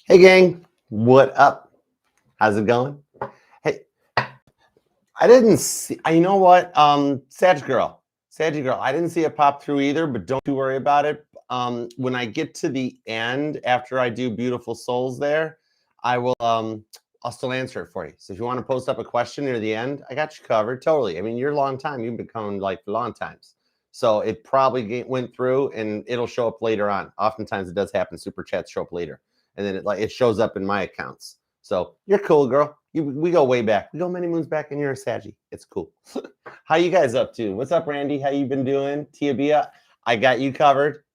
Hey gang, what up? How's it going? Hey, I didn't see. You know what? Sag girl, I didn't see it pop through either, but don't you worry about it. When I get to the end, after I do beautiful souls, there, I will. I'll still answer it for you. So if you want to post up a question near the end, I got you covered. Totally. I mean, you're a long time. You've been coming like for long times. So it probably went through, and it'll show up later on. Oftentimes it does happen. Super chats show up later, and then it shows up in my accounts. So you're cool, girl. We go way back. We go many moons back, and you're a Saggy. It's cool. How you guys up to? What's up, Randy? How you been doing? Tia Bia, I got you covered.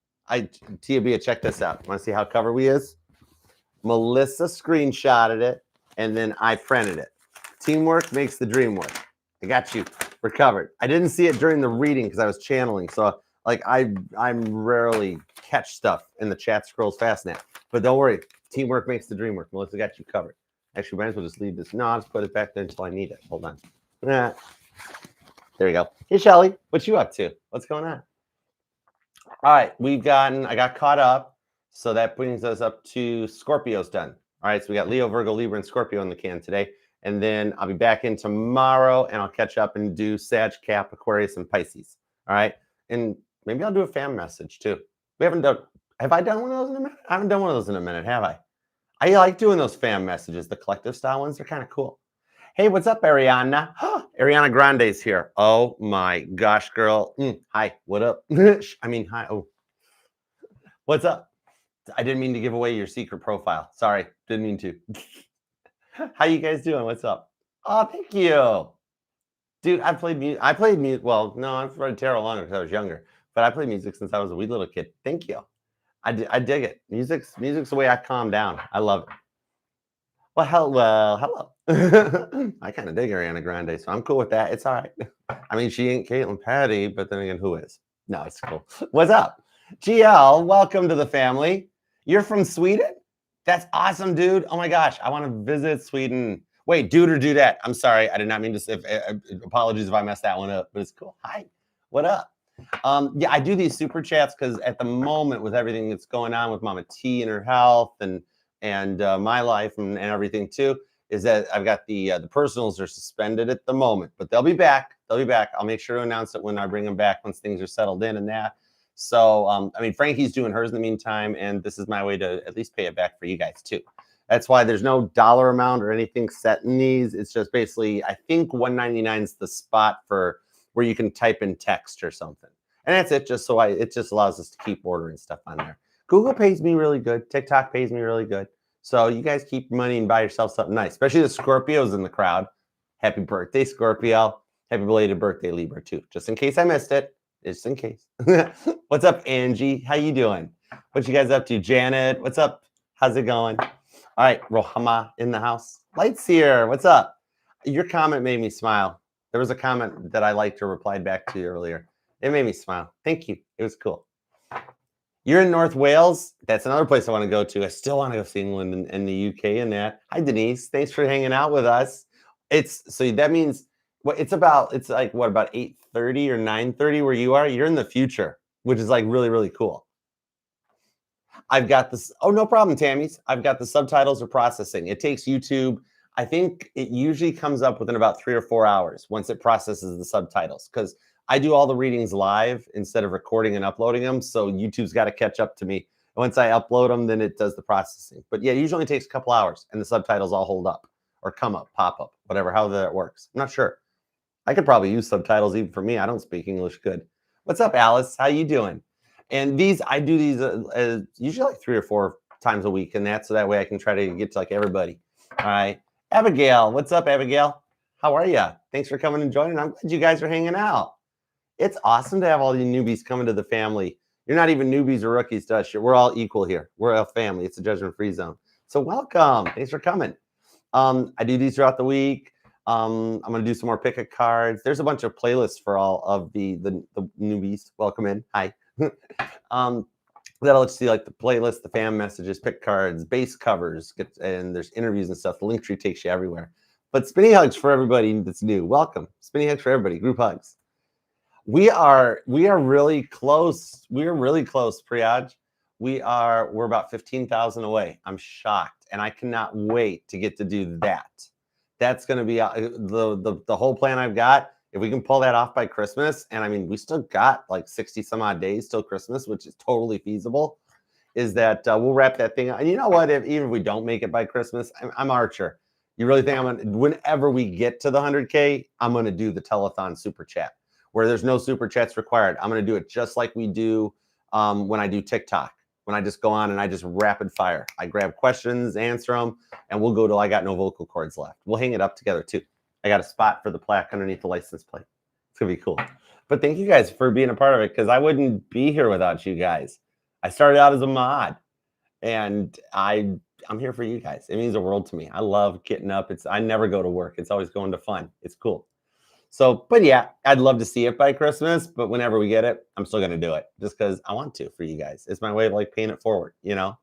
Tia Bia, check this out. Want to see how cover we is? Melissa screenshotted it, and then I printed it. Teamwork makes the dream work. I got you. We're covered. I didn't see it during the reading because I was channeling. So like I'm rarely catch stuff, and the chat scrolls fast now. But don't worry. Teamwork makes the dream work. Melissa got you covered. Actually, might as well just leave this. No, I'll just put it back there until I need it. Hold on. There we go. Hey, Shelly, what you up to? What's going on? All right, I got caught up. So that brings us up to Scorpio's done. All right, so we got Leo, Virgo, Libra, and Scorpio in the can today. And then I'll be back in tomorrow, and I'll catch up and do Sag, Cap, Aquarius, and Pisces. All right, and maybe I'll do a fan message too. Have I done one of those in a minute? I haven't done one of those in a minute, have I? I like doing those fan messages, the collective style ones. They're kind of cool. Hey, what's up, Ariana? Ariana Grande's here. Oh my gosh, girl. Hi, what up? I mean, hi. Oh, what's up? I didn't mean to give away your secret profile. Sorry, didn't mean to. How you guys doing? What's up? Oh, thank you. Dude, I played music. Well, no, I've read tarot longer because I was younger, but I played music since I was a wee little kid. Thank you. I dig it. Music's the way I calm down. I love it. Well, hello. I kind of dig Ariana Grande, so I'm cool with that. It's all right. I mean, she ain't Caitlin Patty, but then again, who is? No, it's cool. What's up? GL, welcome to the family. You're from Sweden? That's awesome, dude. Oh my gosh, I want to visit Sweden. Wait, dude or dudette? I'm sorry, I did not mean to say. Apologies if I messed that one up, but it's cool. Hi, what up? Yeah, I do these super chats because at the moment, with everything that's going on with Mama T and her health and my life and everything too, is that I've got the personals are suspended at the moment, but they'll be back. They'll be back. I'll make sure to announce it when I bring them back once things are settled in and that. So, I mean, Frankie's doing hers in the meantime, and this is my way to at least pay it back for you guys too. That's why there's no dollar amount or anything set in these. It's just basically, I think $1.99 is the spot for where you can type in text or something. And that's it. Just so it just allows us to keep ordering stuff on there. Google pays me really good. TikTok pays me really good. So you guys keep money and buy yourself something nice, especially the Scorpios in the crowd. Happy birthday, Scorpio. Happy belated birthday, Libra, too. Just in case I missed it. Just in case. What's up, Angie? How you doing? What you guys up to? Janet, what's up? How's it going? All right, Rohama in the house. Lights here. What's up? Your comment made me smile. There was a comment that I liked or replied back to you earlier. It made me smile. Thank you. It was cool. You're in North Wales. That's another place I want to go to. I still want to go see England and the UK and that. Hi, Denise. Thanks for hanging out with us. So that means it's about 8:30 or 9:30 where you are? You're in the future, which is like really, really cool. I've got this. Oh, no problem, Tammy's. I've got the subtitles are processing. It takes YouTube. I think it usually comes up within about 3 or 4 hours once it processes the subtitles, because I do all the readings live instead of recording and uploading them. So YouTube's got to catch up to me. Once I upload them, then it does the processing. But yeah, it usually takes a couple hours and the subtitles all hold up or come up, pop up, whatever, how that works. I'm not sure. I could probably use subtitles even for me. I don't speak English good. What's up, Alice? How you doing? And I do these usually like 3 or 4 times a week and that. So that way I can try to get to like everybody. All right. Abigail, what's up, Abigail? How are you? Thanks for coming and joining. I'm glad you guys are hanging out. It's awesome to have all you newbies coming to the family. You're not even newbies or rookies to us. We're all equal here. We're a family. It's a judgment-free zone. So welcome. Thanks for coming. I do these throughout the week. I'm going to do some more pick-a cards. There's a bunch of playlists for all of the newbies. Welcome in. Hi. That'll let you see like the playlist, the fan messages, pick cards, base covers, and there's interviews and stuff. The link tree takes you everywhere. But spinning hugs for everybody that's new. Welcome. Spinning hugs for everybody. Group hugs. We are really close. We are really close, Priyaj. we're about 15,000 away. I'm shocked, and I cannot wait to get to do that. That's going to be the whole plan I've got. If we can pull that off by Christmas, and I mean, we still got like 60 some odd days till Christmas, which is totally feasible, is that we'll wrap that thing up. And you know what? Even if we don't make it by Christmas, I'm Archer. You really think whenever we get to the 100K, I'm going to do the telethon super chat where there's no super chats required. I'm going to do it just like we do when I do TikTok, when I just go on and I just rapid fire. I grab questions, answer them, and we'll go till I got no vocal cords left. We'll hang it up together too. I got a spot for the plaque underneath the license plate. It's going to be cool. But thank you guys for being a part of it, because I wouldn't be here without you guys. I started out as a mod, and I'm here for you guys. It means the world to me. I love getting up. I never go to work. It's always going to fun. It's cool. So, but yeah, I'd love to see it by Christmas, but whenever we get it, I'm still going to do it just because I want to for you guys. It's my way of like paying it forward, you know?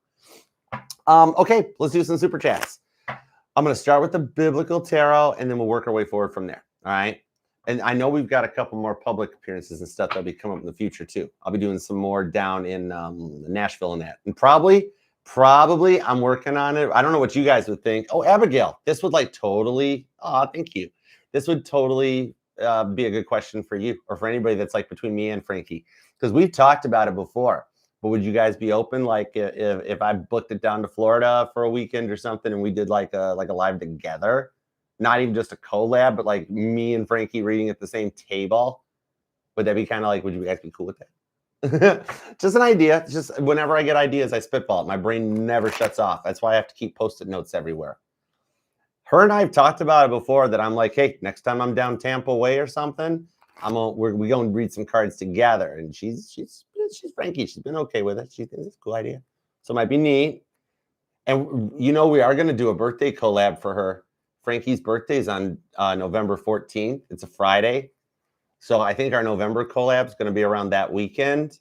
Okay, let's do some super chats. I'm going to start with the biblical tarot, and then we'll work our way forward from there. All right. And I know we've got a couple more public appearances and stuff that'll be coming up in the future too. I'll be doing some more down in Nashville and that. And probably I'm working on it. I don't know what you guys would think. Oh, Abigail, this would like totally, thank you. This would totally be a good question for you or for anybody that's like between me and Frankie, because we've talked about it before. But would you guys be open, like if I booked it down to Florida for a weekend or something, and we did like a live together, not even just a collab, but like me and Frankie reading at the same table? Would that be kind of like, would you guys be cool with that? Just an idea. Just whenever I get ideas, I spitball it. My brain never shuts off. That's why I have to keep Post-it notes everywhere. Her and I have talked about it before, that I'm like, hey, next time I'm down Tampa Way or something, we're going to read some cards together. And she's Frankie. She's been okay with it. She thinks it's a cool idea. So it might be neat. And you know, we are going to do a birthday collab for her. Frankie's birthday is on November 14th. It's a Friday. So I think our November collab is going to be around that weekend,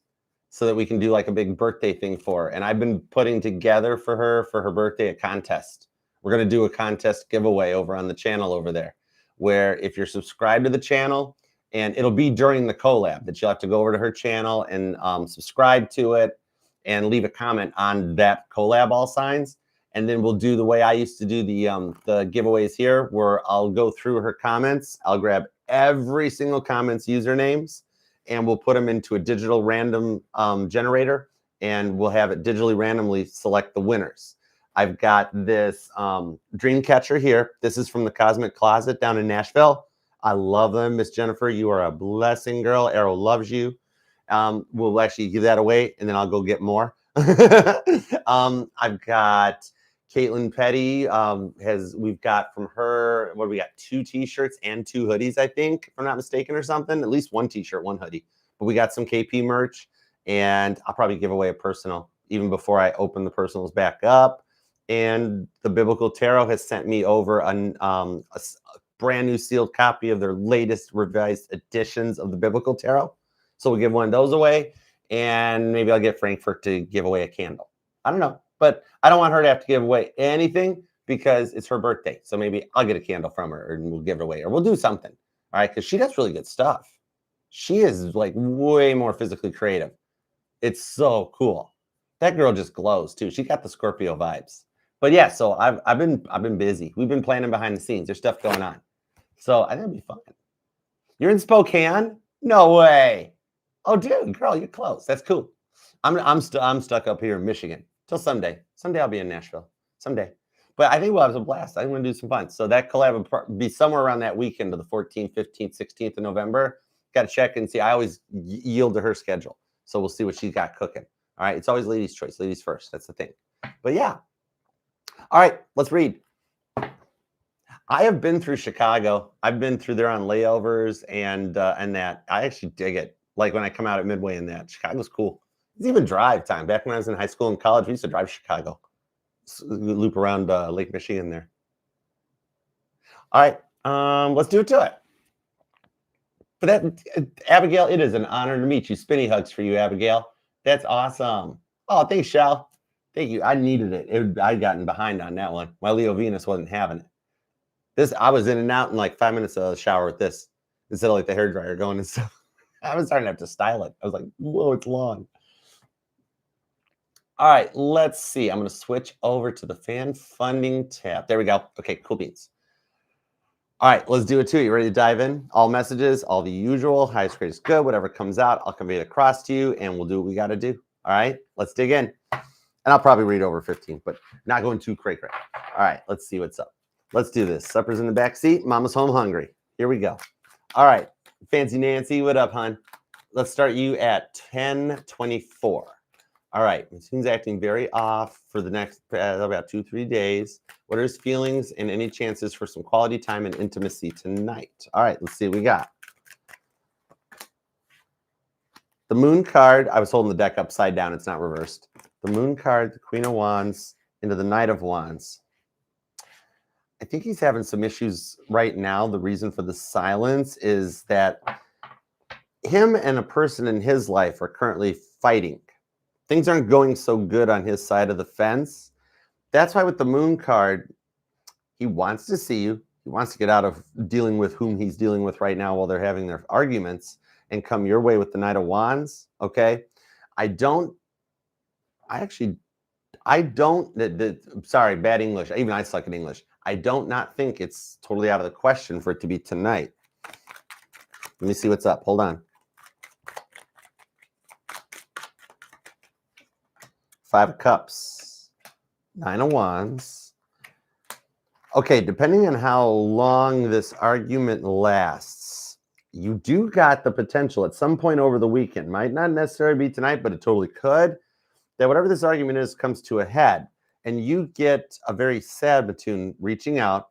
so that we can do like a big birthday thing for her. And I've been putting together for her birthday a contest. We're going to do a contest giveaway over on the channel over there, where if you're subscribed to the channel, and it'll be during the collab that you'll have to go over to her channel and subscribe to it and leave a comment on that collab all signs. And then we'll do the way I used to do the giveaways here, where I'll go through her comments. I'll grab every single comment's usernames, and we'll put them into a digital random generator, and we'll have it digitally randomly select the winners. I've got this dream catcher here. This is from the Cosmic Closet down in Nashville. I love them. Miss Jennifer, you are a blessing, girl. Arrow loves you. We'll actually give that away, and then I'll go get more. I've got Caitlin Petty. We've got from her, what do we got? 2 t-shirts and 2 hoodies, I think, if I'm not mistaken, or something. At least 1 t-shirt, 1 hoodie. But we got some KP merch, and I'll probably give away a personal even before I open the personals back up. And the Biblical Tarot has sent me over a brand new sealed copy of their latest revised editions of the Biblical Tarot. So we'll give one of those away, and maybe I'll get Frankfurt to give away a candle. I don't know, but I don't want her to have to give away anything because it's her birthday. So maybe I'll get a candle from her and we'll give it away, or we'll do something. All right, because she does really good stuff. She is like way more physically creative. It's so cool. That girl just glows too. She got the Scorpio vibes. But yeah, so I've been busy. We've been planning behind the scenes. There's stuff going on. So I think it'll be fun. You're in Spokane? No way. Oh, dude, girl, you're close. That's cool. I'm stuck up here in Michigan till someday. Someday I'll be in Nashville. Someday. But I think we'll have some blast. I think we're gonna do some fun. So that collab will be somewhere around that weekend of the 14th, 15th, 16th of November. Got to check and see. I always yield to her schedule. So we'll see what she's got cooking. All right. It's always ladies' choice. Ladies first. That's the thing. But yeah. All right. Let's read. I have been through Chicago. I've been through there on layovers and that. I actually dig it. Like when I come out at Midway and that. Chicago's cool. It's even drive time. Back when I was in high school and college, we used to drive Chicago. Loop around Lake Michigan there. All right. Let's do it to it. For that, Abigail, it is an honor to meet you. Spinny hugs for you, Abigail. That's awesome. Oh, thanks, Shell. Thank you. I needed it. I'd gotten behind on that one. My Leo Venus wasn't having it. I was in and out in like 5 minutes of the shower with this instead of like the hairdryer going and stuff. I was starting to have to style it. I was like, whoa, it's long. All right, let's see. I'm going to switch over to the fan funding tab. There we go. Okay, cool beans. All right, let's do it too. You ready to dive in? All messages, all the usual. Highest grade is good. Whatever comes out, I'll convey it across to you, and we'll do what we got to do. All right, let's dig in. And I'll probably read over 15, but not going too cray. All right, let's see what's up. Let's do this. Supper's in the back seat. Mama's home hungry. Here we go. All right, Fancy Nancy, what up, hon? Let's start you at 10:24. All right, Moon's acting very off for the next about 2-3 days. What are his feelings and any chances for some quality time and intimacy tonight? All right, let's see what we got. The Moon card, I was holding the deck upside down. It's not reversed. The Moon card, the Queen of Wands, into the Knight of Wands. I think he's having some issues right now. The reason for the silence is that him and a person in his life are currently fighting. Things aren't going so good on his side of the fence. That's why with the Moon card, he wants to see you. He wants to get out of dealing with whom he's dealing with right now while they're having their arguments and come your way with the Knight of Wands, okay? Sorry, bad English. Even I suck at English. I don't not think it's totally out of the question for it to be tonight. Let me see what's up. Hold on. 5 of Cups, 9 of Wands. Okay, depending on how long this argument lasts, you do got the potential at some point over the weekend, might not necessarily be tonight, but it totally could, that whatever this argument is comes to a head, and you get a very sad Mattoon reaching out,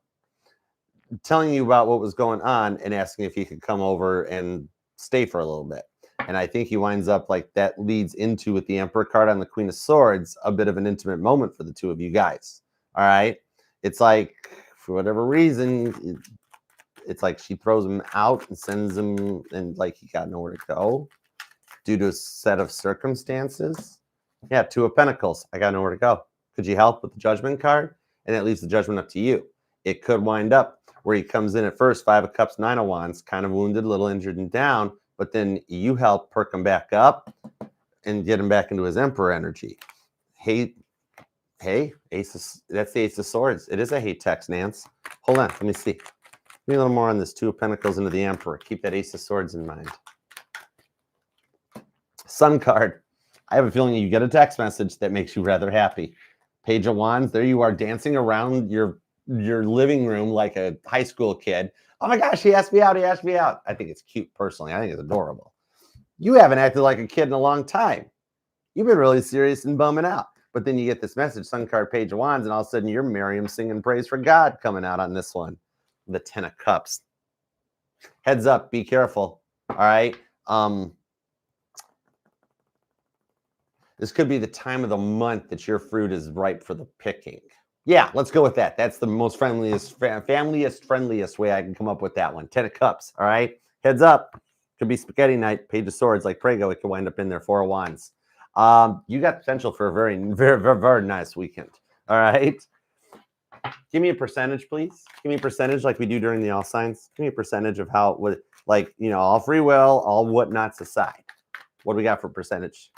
telling you about what was going on and asking if he could come over and stay for a little bit. And I think he winds up like that leads into, with the Emperor card on the Queen of Swords, a bit of an intimate moment for the two of you guys. All right. It's like, for whatever reason, it's like she throws him out and sends him, and like he got nowhere to go due to a set of circumstances. Yeah, 2 of Pentacles. I got nowhere to go. Could you help with the Judgment card? And that leaves the judgment up to you. It could wind up where he comes in at first, 5 of Cups, 9 of Wands, kind of wounded, a little injured and down, but then you help perk him back up and get him back into his Emperor energy. Hey, Ace that's the Ace of Swords. It is a hate text, Nance. Hold on, let me see. Give me a little more on this 2 of Pentacles into the Emperor. Keep that Ace of Swords in mind. Sun card. I have a feeling you get a text message that makes you rather happy. Page of Wands, there you are dancing around your living room like a high school kid. Oh my gosh, he asked me out, he asked me out. I think it's cute personally. I think it's adorable. You haven't acted like a kid in a long time. You've been really serious and bumming out. But then you get this message, Sun card, Page of Wands, and all of a sudden you're Miriam singing praise for God coming out on this one. The 10 of Cups. Heads up, be careful. All right. This could be the time of the month that your fruit is ripe for the picking. Yeah, let's go with that. That's the most friendliest way I can come up with that one. 10 of Cups, all right? Heads up. Could be spaghetti night, Page of Swords, like Prego. It could wind up in there, 4 of Wands. You got potential for a very, very, very, very nice weekend, all right? Give me a percentage, please. Give me a percentage like we do during the all signs. Give me a percentage of how, like, you know, all free will, all whatnots aside. What do we got for percentage?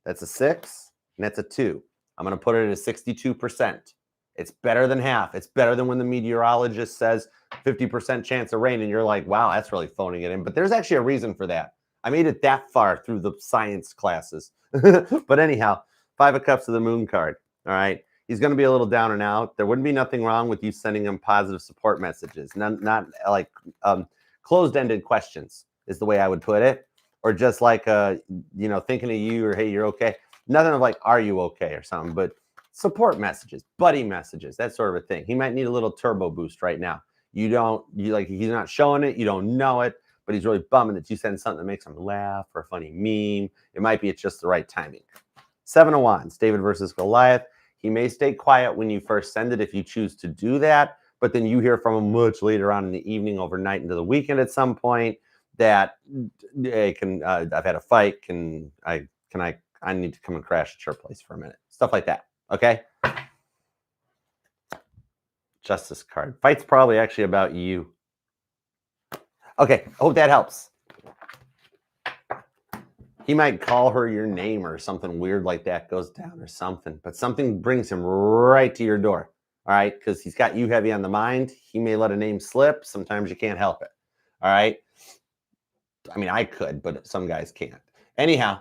That's a 6, and that's a 2. I'm going to put it at a 62%. It's better than half. It's better than when the meteorologist says 50% chance of rain, and you're like, wow, that's really phoning it in. But there's actually a reason for that. I made it that far through the science classes. But anyhow, 5 of Cups of the Moon card, all right? He's going to be a little down and out. There wouldn't be nothing wrong with you sending him positive support messages, not like closed-ended questions is the way I would put it. Or just like, you know, thinking of you, or hey, you're okay. Nothing of like, are you okay or something, but support messages, buddy messages, that sort of a thing. He might need a little turbo boost right now. He's not showing it. You don't know it, but he's really bumming that you send something that makes him laugh or a funny meme. It might be it's just the right timing. 7 of Wands, David versus Goliath. He may stay quiet when you first send it if you choose to do that, but then you hear from him much later on in the evening, overnight into the weekend at some point, that hey, I've had a fight. I need to come and crash at your place for a minute. Stuff like that. Okay. Justice card. Fight's probably actually about you. Okay. Hope that helps. He might call her your name or something weird like that goes down or something, but something brings him right to your door. All right. Because he's got you heavy on the mind. He may let a name slip. Sometimes you can't help it. All right. I mean, I could, but some guys can't. Anyhow,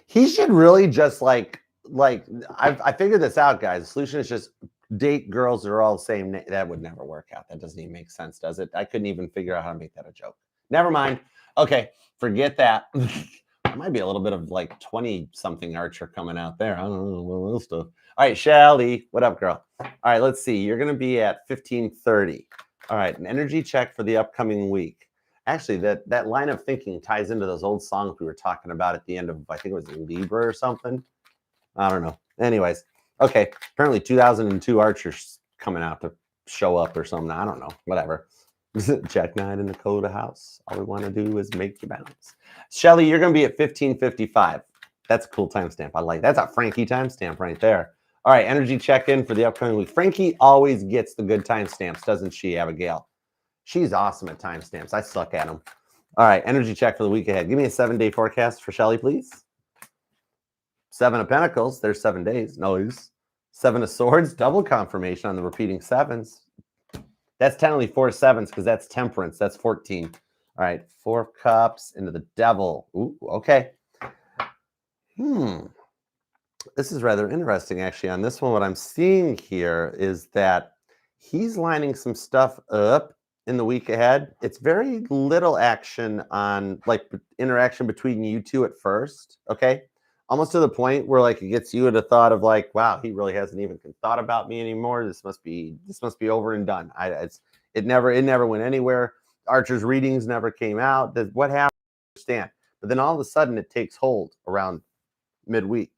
he should really just like I figured this out, guys. The solution is just date girls that are all the same. That would never work out. That doesn't even make sense, does it? I couldn't even figure out how to make that a joke. Never mind. Okay, forget that. There might be a little bit of like 20-something Archer coming out there. I don't know what else stuff. All right, Shelly, what up, girl? All right, let's see. You're gonna be at 1530. All right, an energy check for the upcoming week. Actually, that line of thinking ties into those old songs we were talking about at the end of, I think it was Libra or something. I don't know. Anyways, okay. Apparently 2002 Archers coming out to show up or something. I don't know. Whatever. Jack 9 in the Dakota house. All we want to do is make you bounce. Shelly, you're going to be at 1555. That's a cool timestamp. I like that's a Frankie timestamp right there. All right. Energy check-in for the upcoming week. Frankie always gets the good timestamps, doesn't she, Abigail? She's awesome at timestamps. I suck at them. All right, energy check for the week ahead. Give me a 7-day forecast for Shelly, please. 7 of Pentacles. There's 7 days. Nice. 7 of Swords. Double confirmation on the repeating sevens. That's technically 4 sevens because that's Temperance. That's 14. All right, 4 of Cups into the Devil. Ooh, okay. This is rather interesting, actually. On this one, what I'm seeing here is that he's lining some stuff up in the week ahead. It's very little action on like interaction between you two at first, okay? Almost to the point where like it gets you at a thought of like, wow, he really hasn't even thought about me anymore. This must be over and done. It never went anywhere. Archer's readings never came out. What happened? I understand. But then all of a sudden it takes hold around midweek.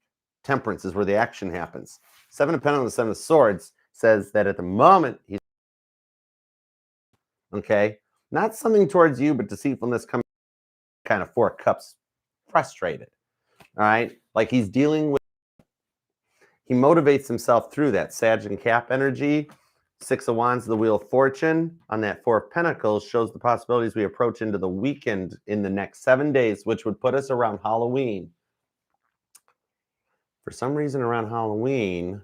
Temperance is where the action happens. 7 of Pentacles and 7 of Swords says that at the moment he's okay, not something towards you, but deceitfulness coming kind of 4 Cups, frustrated. All right, like he's dealing with. He motivates himself through that Sag and Cap energy. 6 of Wands, the Wheel of Fortune on that 4 of Pentacles shows the possibilities we approach into the weekend in the next 7 days, which would put us around Halloween. For some reason, around Halloween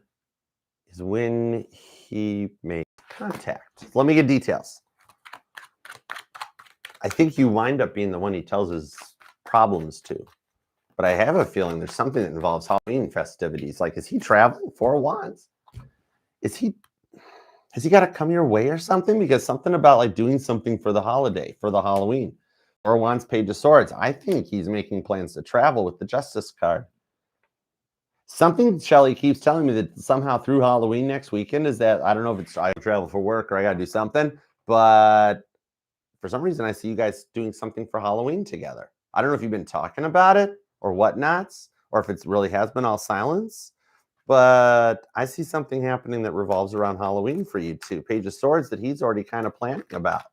is when he makes contact. Let me get details. I think you wind up being the one he tells his problems to. But I have a feeling there's something that involves Halloween festivities. Like, is he traveling? 4 of Wands? Has he got to come your way or something? Because something about like doing something for the holiday, for the Halloween. 4 of Wands, Page of Swords. I think he's making plans to travel with the Justice card. Something Shelly keeps telling me that somehow through Halloween next weekend is that, I don't know if it's I travel for work or I got to do something, but for some reason I see you guys doing something for Halloween together. I don't know if you've been talking about it or whatnots, or if it really has been all silence, but I see something happening that revolves around Halloween for you too. Page of Swords that he's already kind of planning about.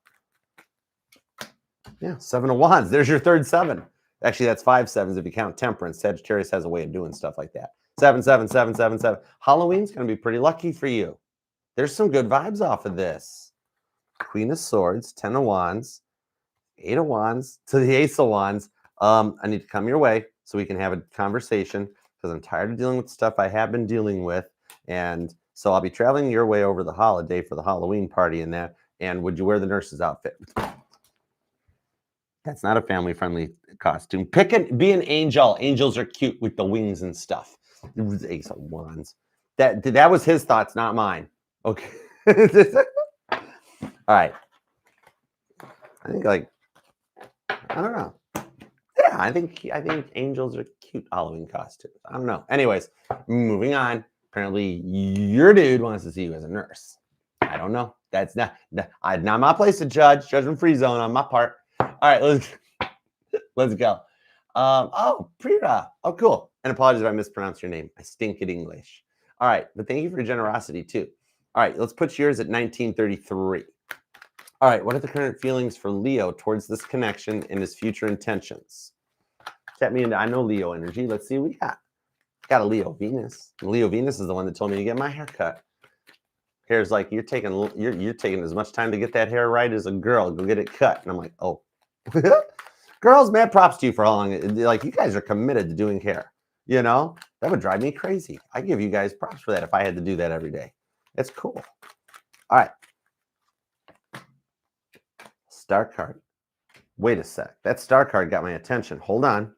Yeah, 7 of Wands. There's your third 7. Actually, that's 5 sevens if you count Temperance. Sagittarius has a way of doing stuff like that. 7, 7, 7, 7, 7. Halloween's going to be pretty lucky for you. There's some good vibes off of this. Queen of Swords, 10 of Wands, 8 of Wands to the Ace of Wands. I need to come your way so we can have a conversation because I'm tired of dealing with stuff I have been dealing with. And so I'll be traveling your way over the holiday for the Halloween party and that. And would you wear the nurse's outfit? That's not a family-friendly costume. Be an angel. Angels are cute with the wings and stuff. Ace of Wands. That was his thoughts, not mine. Okay. All right. I think I don't know. Yeah, I think angels are cute Halloween costumes. I don't know. Anyways, moving on. Apparently, your dude wants to see you as a nurse. I don't know. That's not my place to judge. Judgment-free zone on my part. All right, let's go. Oh, Prira. Oh, cool. And apologies if I mispronounced your name. I stink at English. All right, but thank you for your generosity too. All right, let's put yours at 1933. All right, what are the current feelings for Leo towards this connection and his future intentions? Chat me into I know Leo energy. Let's see what we got. Got a Leo Venus. And Leo Venus is the one that told me to get my hair cut. Hair's like, you're taking as much time to get that hair right as a girl. Go get it cut. And I'm like, oh. Girls, mad props to you for how long. Like, you guys are committed to doing hair. You know, that would drive me crazy. I give you guys props for that if I had to do that every day. It's cool. All right. Star card. Wait a sec. That star card got my attention. Hold on.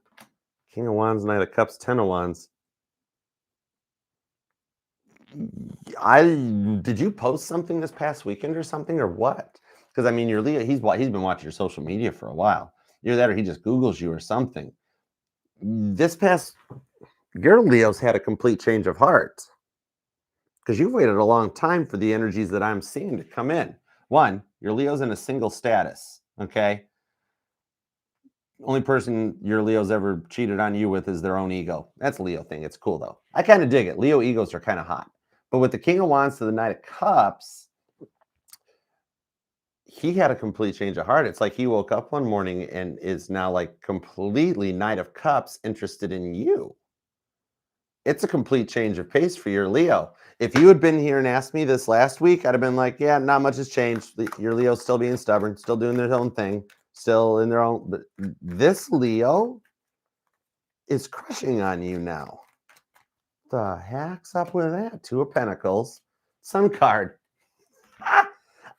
King of Wands, Knight of Cups, 10 of Wands. Did you post something this past weekend or something, or what? Because I mean, you're Leo. He's been watching your social media for a while. Either that, or he just Googles you or something. Your Leo's had a complete change of heart, because you've waited a long time for the energies that I'm seeing to come in. One, your Leo's in a single status. Okay. Only person your Leo's ever cheated on you with is their own ego. That's a Leo thing. It's cool though. I kind of dig it. Leo egos are kind of hot. But with the King of Wands to the Knight of Cups, he had a complete change of heart. It's like he woke up one morning and is now like completely Knight of Cups interested in you. It's a complete change of pace for your Leo. If you had been here and asked me this last week, I'd have been like, yeah, not much has changed. Your Leo's still being stubborn, still doing their own thing, still in their own. But this Leo is crushing on you now. The heck's up with that? Two of Pentacles, Sun card.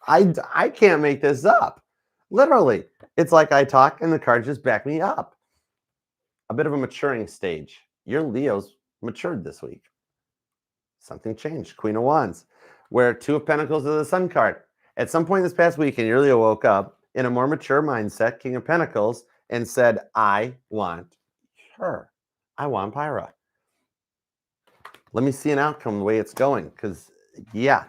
I can't make this up. Literally, it's like I talk and the cards just back me up. A bit of a maturing stage. Your Leo's matured this week. Something changed. Queen of Wands, where Two of Pentacles is the Sun card. At some point this past weekend, your Leo woke up in a more mature mindset, King of Pentacles, and said, I want her. I want Pyra. Let me see an outcome the way it's going. Because, yeah,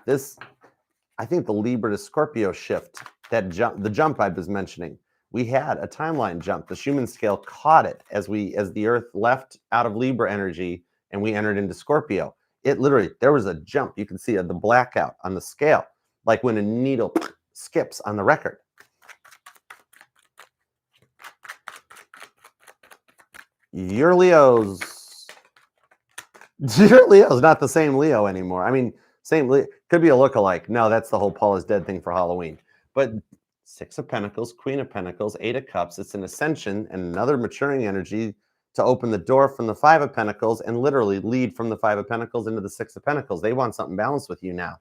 I think the Libra to Scorpio shift, the jump I was mentioning, we had a timeline jump. The Schumann scale caught it as the Earth left out of Libra energy and we entered into Scorpio. It literally, there was a jump. You can see the blackout on the scale, like when a needle skips on the record. Your Leo's not the same Leo anymore. I mean, same Leo, could be a lookalike. No, that's the whole Paul is dead thing for Halloween. But Six of Pentacles, Queen of Pentacles, Eight of Cups. It's an ascension and another maturing energy to open the door from the Five of Pentacles and literally lead from the Five of Pentacles into the Six of Pentacles. They want something balanced with you now.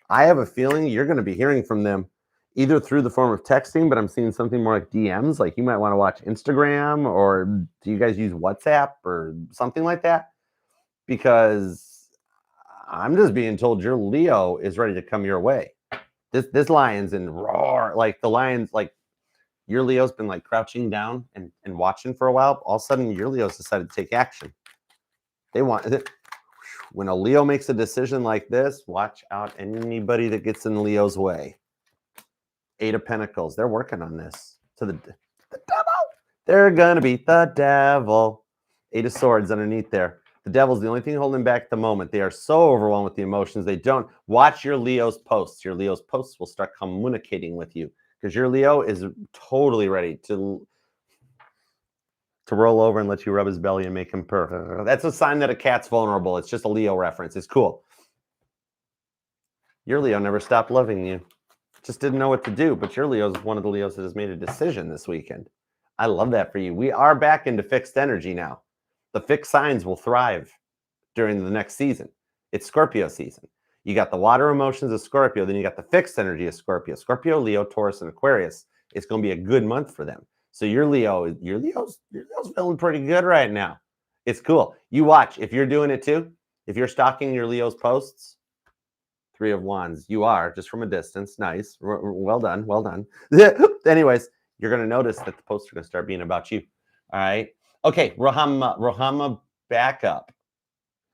I have a feeling you're going to be hearing from them either through the form of texting, but I'm seeing something more like DMs. Like you might want to watch Instagram, or do you guys use WhatsApp or something like that? Because I'm just being told your Leo is ready to come your way. This lion's in roar. Like the lion's like, your Leo's been like crouching down and watching for a while. All of a sudden, your Leo's decided to take action. They want it. When a Leo makes a decision like this, watch out anybody that gets in Leo's way. Eight of Pentacles. They're working on this. To the devil. They're going to beat the devil. Eight of Swords underneath there. The devil's the only thing holding back at the moment. They are so overwhelmed with the emotions. They don't watch your Leo's posts. Your Leo's posts will start communicating with you because your Leo is totally ready to roll over and let you rub his belly and make him purr. That's a sign that a cat's vulnerable. It's just a Leo reference. It's cool. Your Leo never stopped loving you. Just didn't know what to do. But your Leo is one of the Leos that has made a decision this weekend. I love that for you. We are back into fixed energy now. The fixed signs will thrive during the next season. It's Scorpio season. You got the water emotions of Scorpio, then you got the fixed energy of Scorpio. Scorpio, Leo, Taurus, and Aquarius. It's going to be a good month for them. So your Leo's feeling pretty good right now. It's cool. You watch. If you're doing it too, if you're stalking your Leo's posts, Three of Wands, you are, just from a distance. Nice. Well done. Well done. Anyways, you're going to notice that the posts are going to start being about you. All right. Okay, Rohama, back up.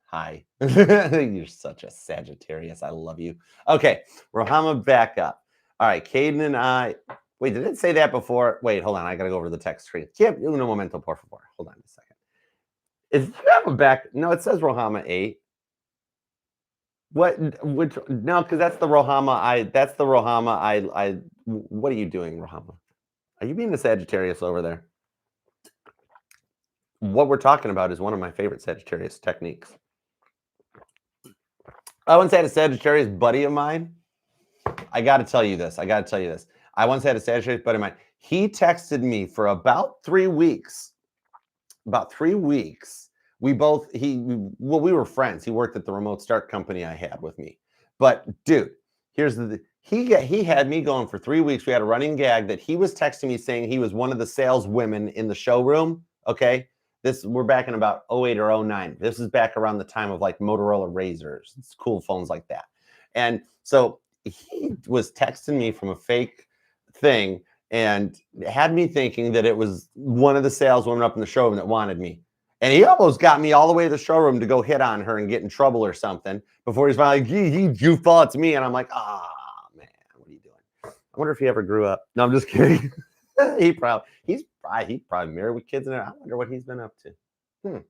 Hi. You're such a Sagittarius. I love you. Okay, Rohama, back up. All right, Caden and I. Wait, did it say that before? Wait, hold on. I got to go over to the text screen. Uno momento, por favor. Hold on a second. Is Rohama back? No, it says Rohama 8. What? Which? No, because that's the Rohama. That's the Rohama. What are you doing, Rohama? Are you being a Sagittarius over there? What we're talking about is one of my favorite Sagittarius techniques. I once had a Sagittarius buddy of mine. I got to tell you this. I once had a Sagittarius buddy of mine. He texted me for about 3 weeks. About 3 weeks. We were friends. He worked at the remote start company I had with me. But dude, here's he had me going for 3 weeks. We had a running gag that he was texting me saying he was one of the saleswomen in the showroom. Okay. We're back in about 08 or 09. This is back around the time of like Motorola Razors. It's cool phones like that. And so he was texting me from a fake thing and had me thinking that it was one of the saleswomen up in the showroom that wanted me. And he almost got me all the way to the showroom to go hit on her and get in trouble or something before he's finally like, you thought it's me. And I'm like, man, what are you doing? I wonder if he ever grew up. No, I'm just kidding. He's probably married with kids in there. I wonder what he's been up to.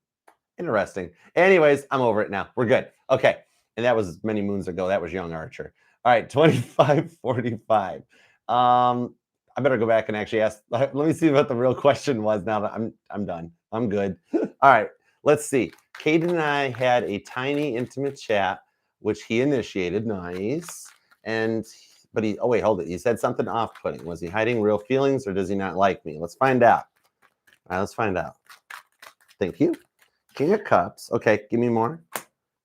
Interesting. Anyways, I'm over it now. We're good. Okay. And that was many moons ago. That was young Archer. All right, 2545. I better go back and actually ask. Let me see what the real question was now that I'm done. I'm good. All right, let's see. Caden and I had a tiny intimate chat, which he initiated. Nice. But wait, hold it. He said something off-putting. Was he hiding real feelings or does he not like me? Let's find out. All right, let's find out. Thank you. King of Cups. Okay, give me more.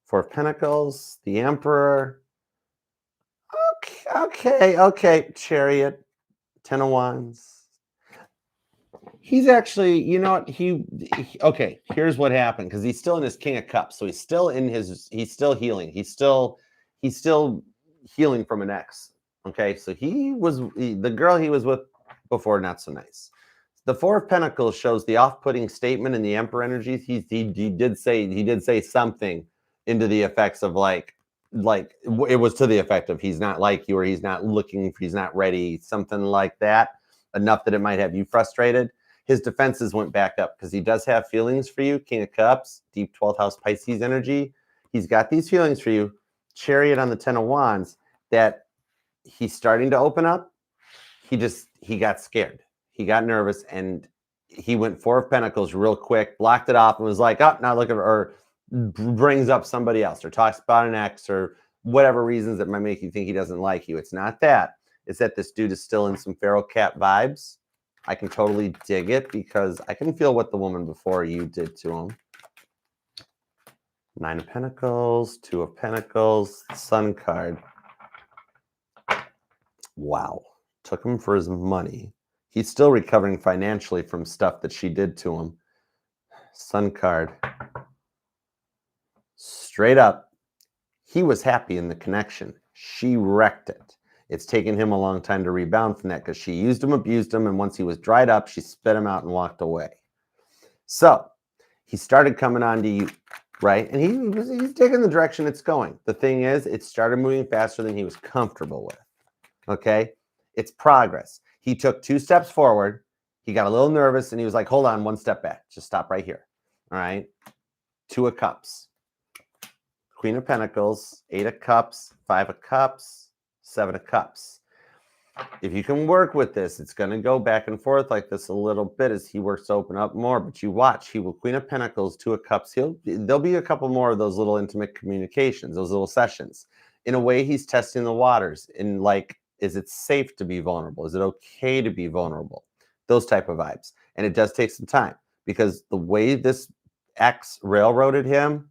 Four of Pentacles, the Emperor. Okay. Chariot, Ten of Wands. He's actually, you know what? Okay, here's what happened because he's still in his King of Cups. So he's still healing. He's still healing from an ex. Okay, so the girl he was with before, not so nice. The Four of Pentacles shows the off-putting statement in the Emperor energy. He did say something into the effects of like it was to the effect of he's not like you or he's not looking, he's not ready, something like that, enough that it might have you frustrated. His defenses went back up because he does have feelings for you. King of Cups, deep 12th house Pisces energy. He's got these feelings for you. Chariot on the Ten of Wands that he's starting to open up. He got scared. He got nervous and he went Four of Pentacles real quick, blocked it off and was like, oh, now look at her, or brings up somebody else or talks about an ex or whatever reasons that might make you think he doesn't like you. It's not that. It's that this dude is still in some feral cat vibes. I can totally dig it because I can feel what the woman before you did to him. Nine of Pentacles, Two of Pentacles, Sun card. Wow. Took him for his money. He's still recovering financially from stuff that she did to him. Sun card. Straight up, he was happy in the connection. She wrecked it. It's taken him a long time to rebound from that because she used him, abused him, and once he was dried up, she spit him out and walked away. So he started coming on to you, right? And he's taking the direction it's going. The thing is, it started moving faster than he was comfortable with. Okay? It's progress. He took 2 steps forward. He got a little nervous, and he was like, hold on, 1 step back. Just stop right here. All right? Two of Cups. Queen of Pentacles, 8 of Cups, 5 of Cups, 7 of Cups. If you can work with this, it's going to go back and forth like this a little bit as he works to open up more. But you watch, he will Queen of Pentacles, 2 of Cups. There'll be a couple more of those little intimate communications, those little sessions. In a way, he's testing the waters in like, is it safe to be vulnerable? Is it okay to be vulnerable? Those type of vibes. And it does take some time because the way this ex railroaded him,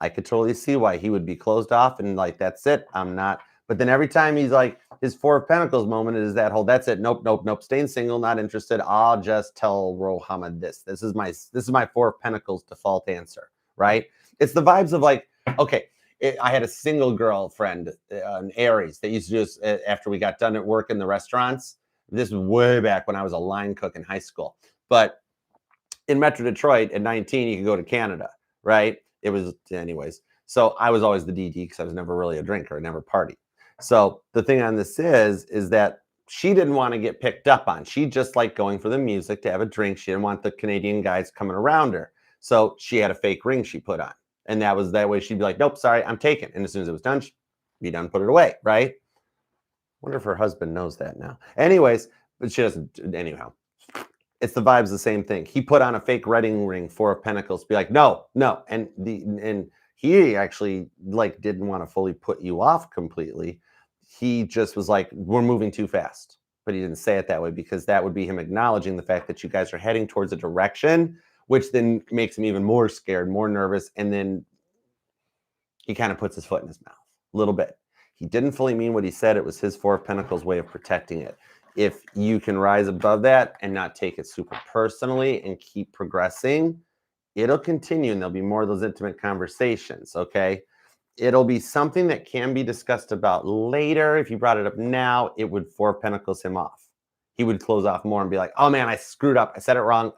I could totally see why he would be closed off and like, that's it. I'm not. But then every time he's like, his Four of Pentacles moment is that whole, that's it. Nope. Staying single, not interested. I'll just tell Rohama this. This is my Four of Pentacles default answer, right? It's the vibes of like, okay, I had a single girlfriend, an Aries, that used to just, after we got done at work in the restaurants, this was way back when I was a line cook in high school. But in Metro Detroit at 19, you could go to Canada, right? It was, anyways. So I was always the DD because I was never really a drinker. I never partied. So the thing on this is that she didn't want to get picked up on. She just liked going for the music to have a drink. She didn't want the Canadian guys coming around her. So she had a fake ring she put on. And that way she'd be like, nope, sorry, I'm taken. And as soon as it was done, she'd be done, put it away, right? Wonder if her husband knows that now. Anyways, but she doesn't, anyhow. It's the vibes, the same thing. He put on a fake wedding ring, Four of Pentacles, be like, no. And he actually like didn't want to fully put you off completely. He just was like, we're moving too fast. but he didn't say it that way because that would be him acknowledging the fact that you guys are heading towards a direction, which then makes him even more scared, more nervous, and then he kind of puts his foot in his mouth a little bit. He didn't fully mean what he said. It was his Four of Pentacles way of protecting it. If you can rise above that and not take it super personally and keep progressing, it'll continue and there'll be more of those intimate conversations, okay? It'll be something that can be discussed about later. If you brought it up now, it would Four of Pentacles him off. He would close off more and be like, oh man, I screwed up. I said it wrong.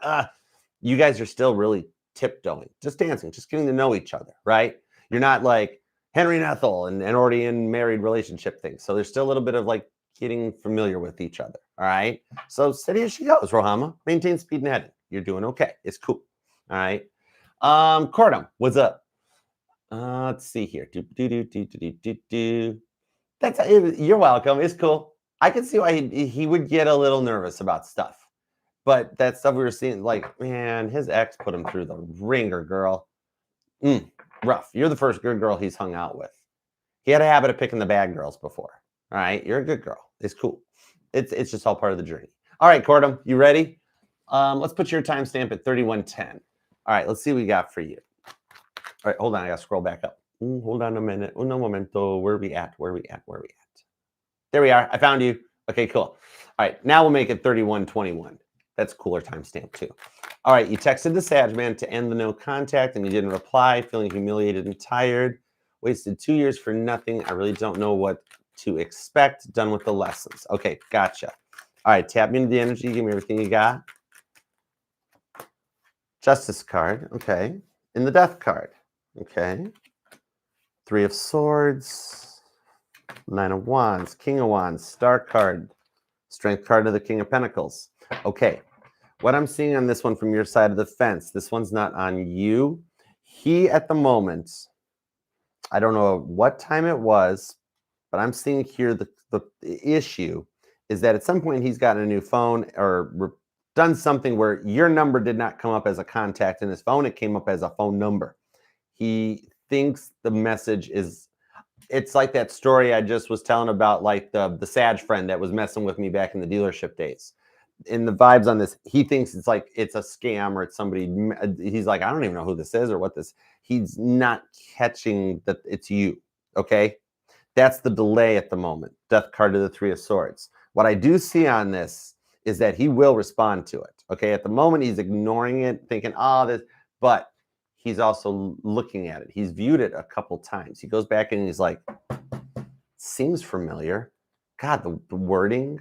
You guys are still really tiptoeing, just dancing, just getting to know each other, right? You're not like Henry and Ethel and already in married relationship things. So there's still a little bit of like getting familiar with each other, all right? So steady as she goes, Rohama. Maintain speed and heading. You're doing okay. It's cool, all right? Cordum, what's up? Let's see here. That's you're welcome. It's cool. I can see why he would get a little nervous about stuff. But that stuff we were seeing, like, man, his ex put him through the ringer, girl. Rough. You're the first good girl he's hung out with. He had a habit of picking the bad girls before. All right, you're a good girl. It's cool. It's just all part of the journey. All right, Cordum, you ready? Let's put your timestamp at 3110. All right, let's see what we got for you. All right, hold on. I got to scroll back up. Hold on a minute. Un momento. Where are we at? Where are we at? Where are we at? There we are. I found you. Okay, cool. All right, now we'll make it 3121. That's a cooler timestamp too. All right, you texted the Sag Man to end the no contact and you didn't reply, feeling humiliated and tired. Wasted 2 years for nothing. I really don't know what to expect. Done with the lessons. Okay, gotcha. All right, tap me into the energy. Give me everything you got. Justice card. Okay. In the Death card. Okay. Three of Swords. Nine of Wands. King of Wands. Star card. Strength card of the King of Pentacles. Okay. What I'm seeing on this one from your side of the fence, this one's not on you. He, at the moment, I don't know what time it was, but I'm seeing here the issue is that at some point he's gotten a new phone or done something where your number did not come up as a contact in his phone. It came up as a phone number. He thinks the message is, it's like that story I just was telling about, like the Sag friend that was messing with me back in the dealership days. In the vibes on this, he thinks it's like it's a scam or it's somebody. He's like, I don't even know who this is or what this. He's not catching that it's you. Okay, that's the delay at the moment. Death card to the Three of Swords. What I do see on this is that he will respond to it. Okay, at the moment he's ignoring it, thinking, oh, this, but he's also looking at it. He's viewed it a couple times. He goes back and he's like, seems familiar. God, the wording,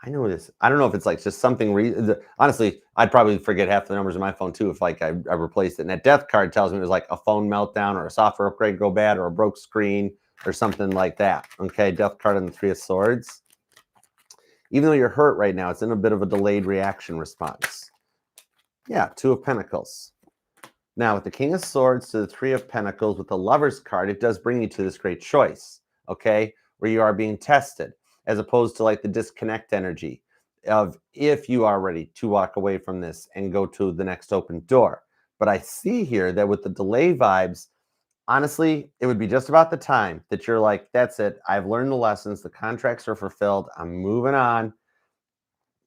I know this. I don't know if it's like just something. Honestly, I'd probably forget half the numbers in my phone too if like I replaced it. And that Death card tells me it was like a phone meltdown or a software upgrade go bad or a broke screen or something like that. Okay, Death card on the Three of Swords. Even though you're hurt right now, it's in a bit of a delayed reaction response. Yeah, Two of Pentacles. Now, with the King of Swords to the Three of Pentacles with the Lover's card, it does bring you to this great choice, okay, where you are being tested, as opposed to like the disconnect energy of if you are ready to walk away from this and go to the next open door. But I see here that with the delay vibes, honestly, it would be just about the time that you're like, that's it. I've learned the lessons. The contracts are fulfilled. I'm moving on.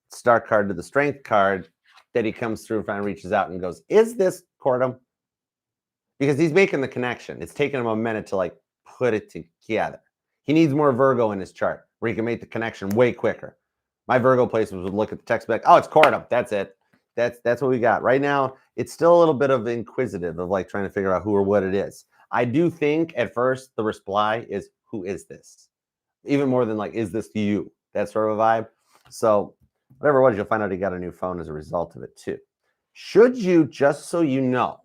Star card to the Strength card, that he comes through and finally reaches out and goes, is this Cordum? Because he's making the connection. It's taking him a minute to like put it together. He needs more Virgo in his chart where he can make the connection way quicker. My Virgo placements would look at the text and be like, oh, it's Cordum. That's it. That's what we got. Right now, it's still a little bit of inquisitive of like trying to figure out who or what it is. I do think at first the reply is, who is this? Even more than like, is this you? That sort of a vibe. So whatever it was, you'll find out he got a new phone as a result of it too. Should you, just so you know,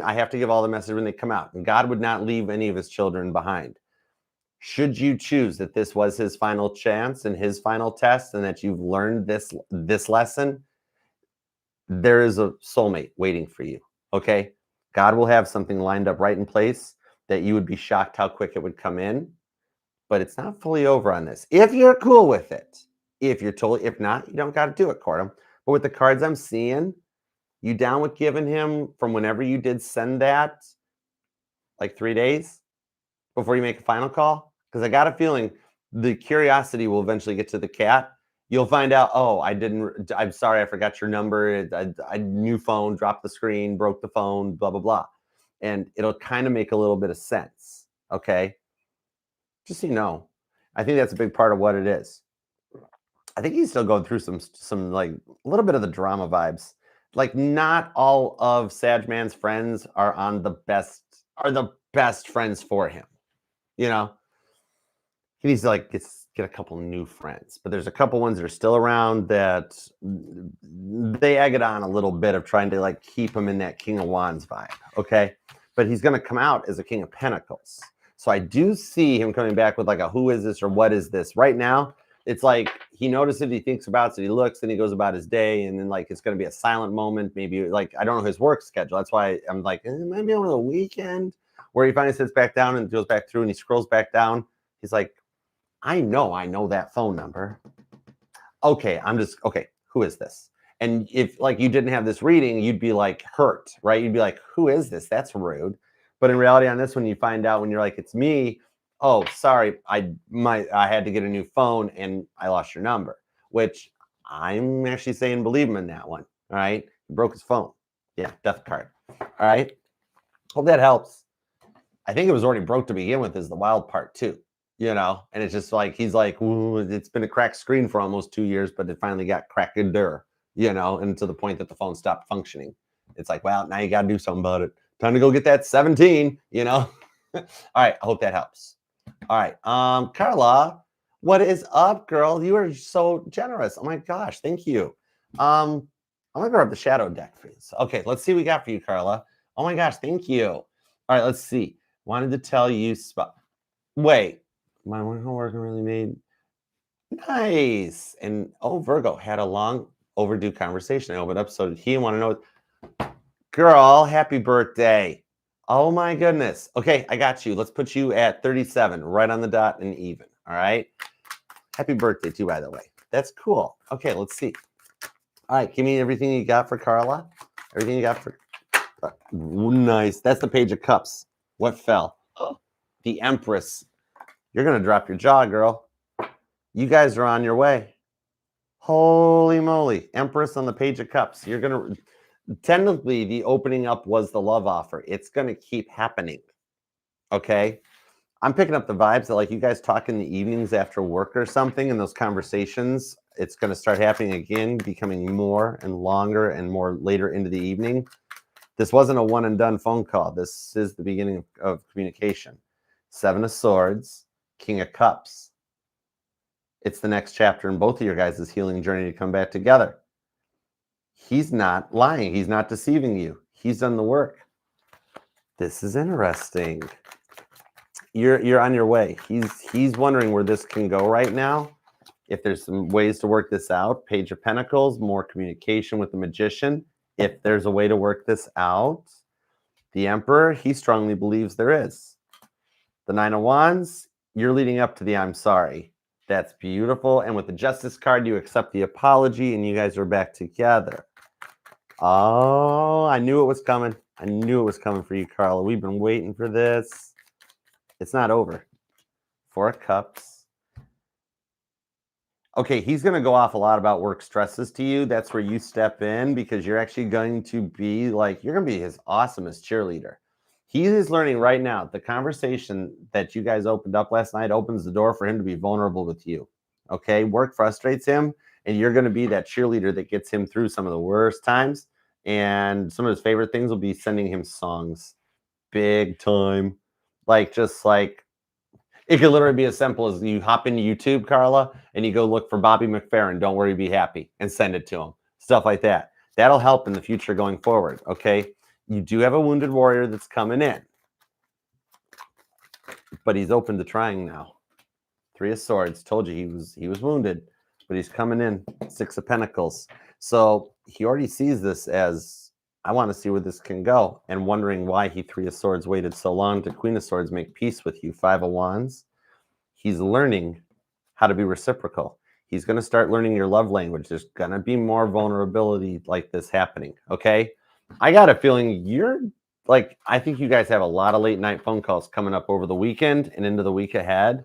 I have to give all the message when they come out, and God would not leave any of his children behind. Should you choose that this was his final chance and his final test and that you've learned this lesson, there is a soulmate waiting for you, okay? God will have something lined up right in place that you would be shocked how quick it would come in, but it's not fully over on this. If you're cool with it, if not, you don't got to do it, Cordum. But with the cards I'm seeing, you down with giving him from whenever you did send that, like 3 days before you make a final call? Because I got a feeling the curiosity will eventually get to the cat You'll find out, oh, I'm sorry, I forgot your number. I new phone, dropped the screen, broke the phone, blah, blah, blah. And it'll kind of make a little bit of sense. Okay. Just so you know, I think that's a big part of what it is. I think he's still going through some like a little bit of the drama vibes. Like not all of Sagman's friends are the best friends for him. You know, he needs to like get a couple new friends, but there's a couple ones that are still around that they egg it on a little bit of trying to like keep him in that King of Wands vibe. Okay, but he's going to come out as a King of Pentacles. So I do see him coming back with like a who is this or what is this right now. It's like he notices, he thinks about it, he looks, and he goes about his day, and then like it's going to be a silent moment. Maybe like I don't know his work schedule. That's why I'm like maybe over the weekend where he finally sits back down and goes back through and he scrolls back down. He's like, I know that phone number. Okay, okay. Who is this? And if like you didn't have this reading, you'd be like hurt, right? You'd be like, who is this? That's rude. But in reality, on this one, you find out when you're like, it's me. Oh, sorry, I had to get a new phone and I lost your number, which I'm actually saying believe him in that one. All right. He broke his phone. Yeah, death card. All right. Hope that helps. I think it was already broke to begin with is the wild part too. You know, and it's just like he's like, ooh, it's been a cracked screen for almost 2 years, but it finally got cracked, you know, and to the point that the phone stopped functioning. It's like, well, now you got to do something about it. Time to go get that 17, you know. All right, I hope that helps. All right, Carla, what is up, girl? You are so generous. Oh my gosh, thank you. I'm gonna grab the shadow deck for you. Okay, let's see what we got for you, Carla. Oh my gosh, thank you. All right, let's see. Wanted to tell you wait, my homework really made nice. And oh, Virgo had a long overdue conversation. I opened up, so did he want to know. Girl, happy birthday. Oh my goodness. Okay, I got you. Let's put you at 37, right on the dot and even. All right. Happy birthday too, by the way. That's cool. Okay, let's see. All right, give me everything you got for Carla. Everything you got for nice. That's the Page of Cups. What fell? Oh, the Empress. You're gonna drop your jaw, girl. You guys are on your way. Holy moly. Empress on the Page of Cups. You're gonna technically the opening up was the love offer. It's gonna keep happening. Okay. I'm picking up the vibes that like you guys talk in the evenings after work or something, and those conversations, it's gonna start happening again, becoming more and longer and more later into the evening. This wasn't a one and done phone call. This is the beginning of communication. 7 of Swords, King of Cups. It's the next chapter in both of your guys' healing journey to come back together. He's not lying. He's not deceiving you. He's done the work. This is interesting. You're on your way. He's wondering where this can go right now. If there's some ways to work this out. Page of Pentacles, more communication with the Magician. If there's a way to work this out. The Emperor, he strongly believes there is. The 9 of Wands, you're leading up to the I'm sorry. That's beautiful. And with the Justice card, you accept the apology and you guys are back together. Oh, I knew it was coming. I knew it was coming for you, Carla. We've been waiting for this. It's not over. 4 of Cups. Okay, he's going to go off a lot about work stresses to you. That's where you step in because you're actually going to be like, you're going to be his awesomest cheerleader. He is learning right now. The conversation that you guys opened up last night opens the door for him to be vulnerable with you. Okay, work frustrates him, and you're going to be that cheerleader that gets him through some of the worst times. And some of his favorite things will be sending him songs. Big time. Like, just like, it could literally be as simple as you hop into YouTube, Carla, and you go look for Bobby McFerrin, Don't Worry, Be Happy, and send it to him. Stuff like that. That'll help in the future going forward, okay? You do have a wounded warrior that's coming in. But he's open to trying now. 3 of Swords. Told you he was wounded, but he's coming in. 6 of Pentacles. So he already sees this as, I want to see where this can go, and wondering why he 3 of Swords waited so long to Queen of Swords make peace with you. 5 of Wands. He's learning how to be reciprocal. He's going to start learning your love language. There's going to be more vulnerability like this happening, okay? I got a feeling you're like, I think you guys have a lot of late night phone calls coming up over the weekend and into the week ahead.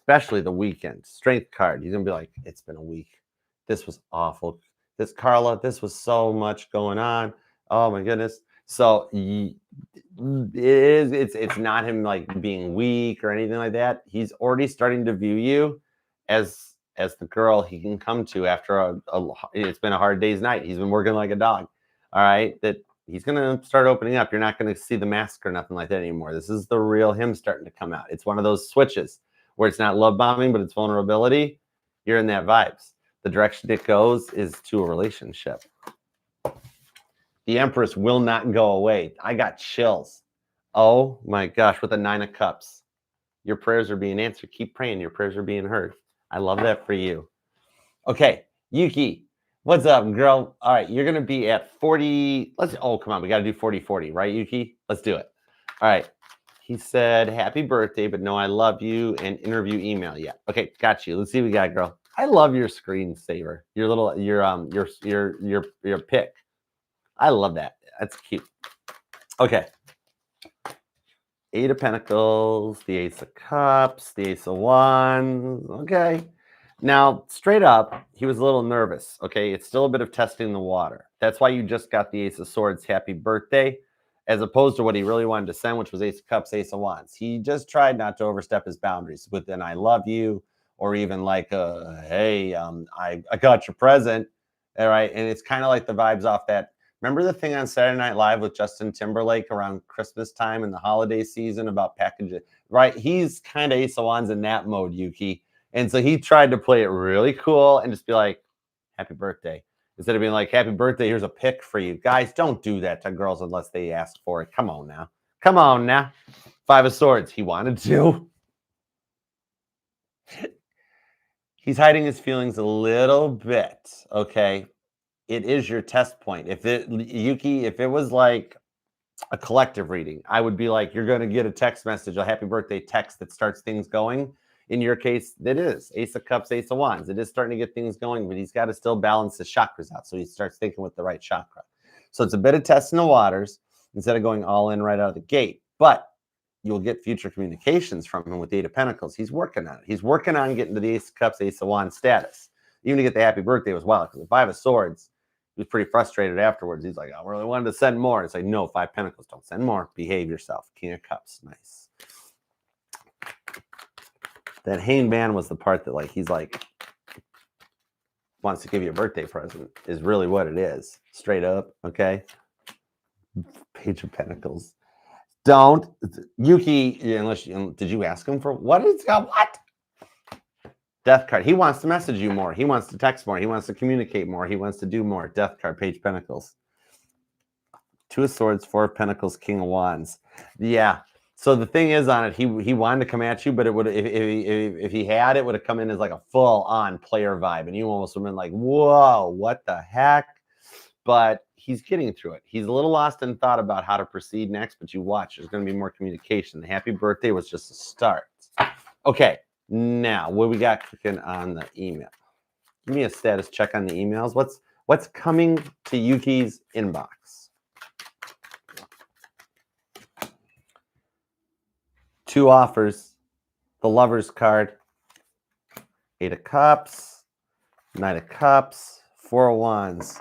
especially the weekend. Strength card. He's going to be like, it's been a week. This was awful. Carla, this was so much going on. Oh my goodness. So it's not him like being weak or anything like that. He's already starting to view you as the girl he can come to after it's been a hard day's night. He's been working like a dog. All right. That he's going to start opening up. You're not going to see the mask or nothing like that anymore. This is the real him starting to come out. It's one of those switches where it's not love bombing, but it's vulnerability. You're in that vibes. The direction it goes is to a relationship. The Empress will not go away. I got chills. Oh my gosh, with the 9 of Cups. Your prayers are being answered. Keep praying. Your prayers are being heard. I love that for you. Okay, Yuki, what's up, girl? All right, you're going to be at 40. Oh, come on. We got to do 40-40, right, Yuki? Let's do it. All right. He said, happy birthday, but no, I love you and interview email. Yeah. Okay, got you. Let's see what we got, girl. I love your screensaver. Your pick. I love that. That's cute. Okay. 8 of Pentacles, the Ace of Cups, the Ace of Wands. Okay. Now, straight up, he was a little nervous. Okay. It's still a bit of testing the water. That's why you just got the Ace of Swords, happy birthday, as opposed to what he really wanted to send, which was Ace of Cups, Ace of Wands. He just tried not to overstep his boundaries with an I love you, or even like, hey, I got your present. All right. And it's kind of like the vibes off that. Remember the thing on Saturday Night Live with Justin Timberlake around Christmas time and the holiday season about packaging, right? He's kind of Ace of Wands in that mode, Yuki. And so he tried to play it really cool and just be like, happy birthday. Instead of being like, happy birthday, here's a pick for you. Guys, don't do that to girls unless they ask for it. Come on now. Come on now. 5 of Swords. He wanted to. He's hiding his feelings a little bit, okay? It is your test point. Yuki, if it was like a collective reading, I would be like, you're going to get a text message, a happy birthday text that starts things going. In your case, that is Ace of Cups, Ace of Wands. It is starting to get things going, but he's got to still balance his chakras out. So he starts thinking with the right chakra. So it's a bit of testing the waters instead of going all in right out of the gate. But you'll get future communications from him with the 8 of Pentacles. He's working on it. He's working on getting to the Ace of Cups, Ace of Wands status. Even to get the happy birthday was wild because the 5 of Swords, he was pretty frustrated afterwards. He's like, I really wanted to send more. It's like, no, 5 Pentacles, don't send more. Behave yourself. King of Cups, nice. That hanged man was the part that like he's like wants to give you a birthday present is really what it is. Straight up, okay? Page of Pentacles. Don't Yuki, did you ask him for what? Death card. He wants to message you more. He wants to text more. He wants to communicate more. He wants to do more. Death card, Page of Pentacles. 2 of Swords, 4 of Pentacles, King of Wands. Yeah. So the thing is on it, he wanted to come at you, but it would if he had, it would have come in as like a full-on player vibe. And you almost would have been like, whoa, what the heck? But he's getting through it. He's a little lost in thought about how to proceed next, but you watch. There's going to be more communication. The happy birthday was just a start. Okay. Now, what we got clicking on the email? Give me a status check on the emails. What's coming to Yuki's inbox? Two offers. The Lover's card. 8 of Cups. 9 of Cups. 4 of Wands.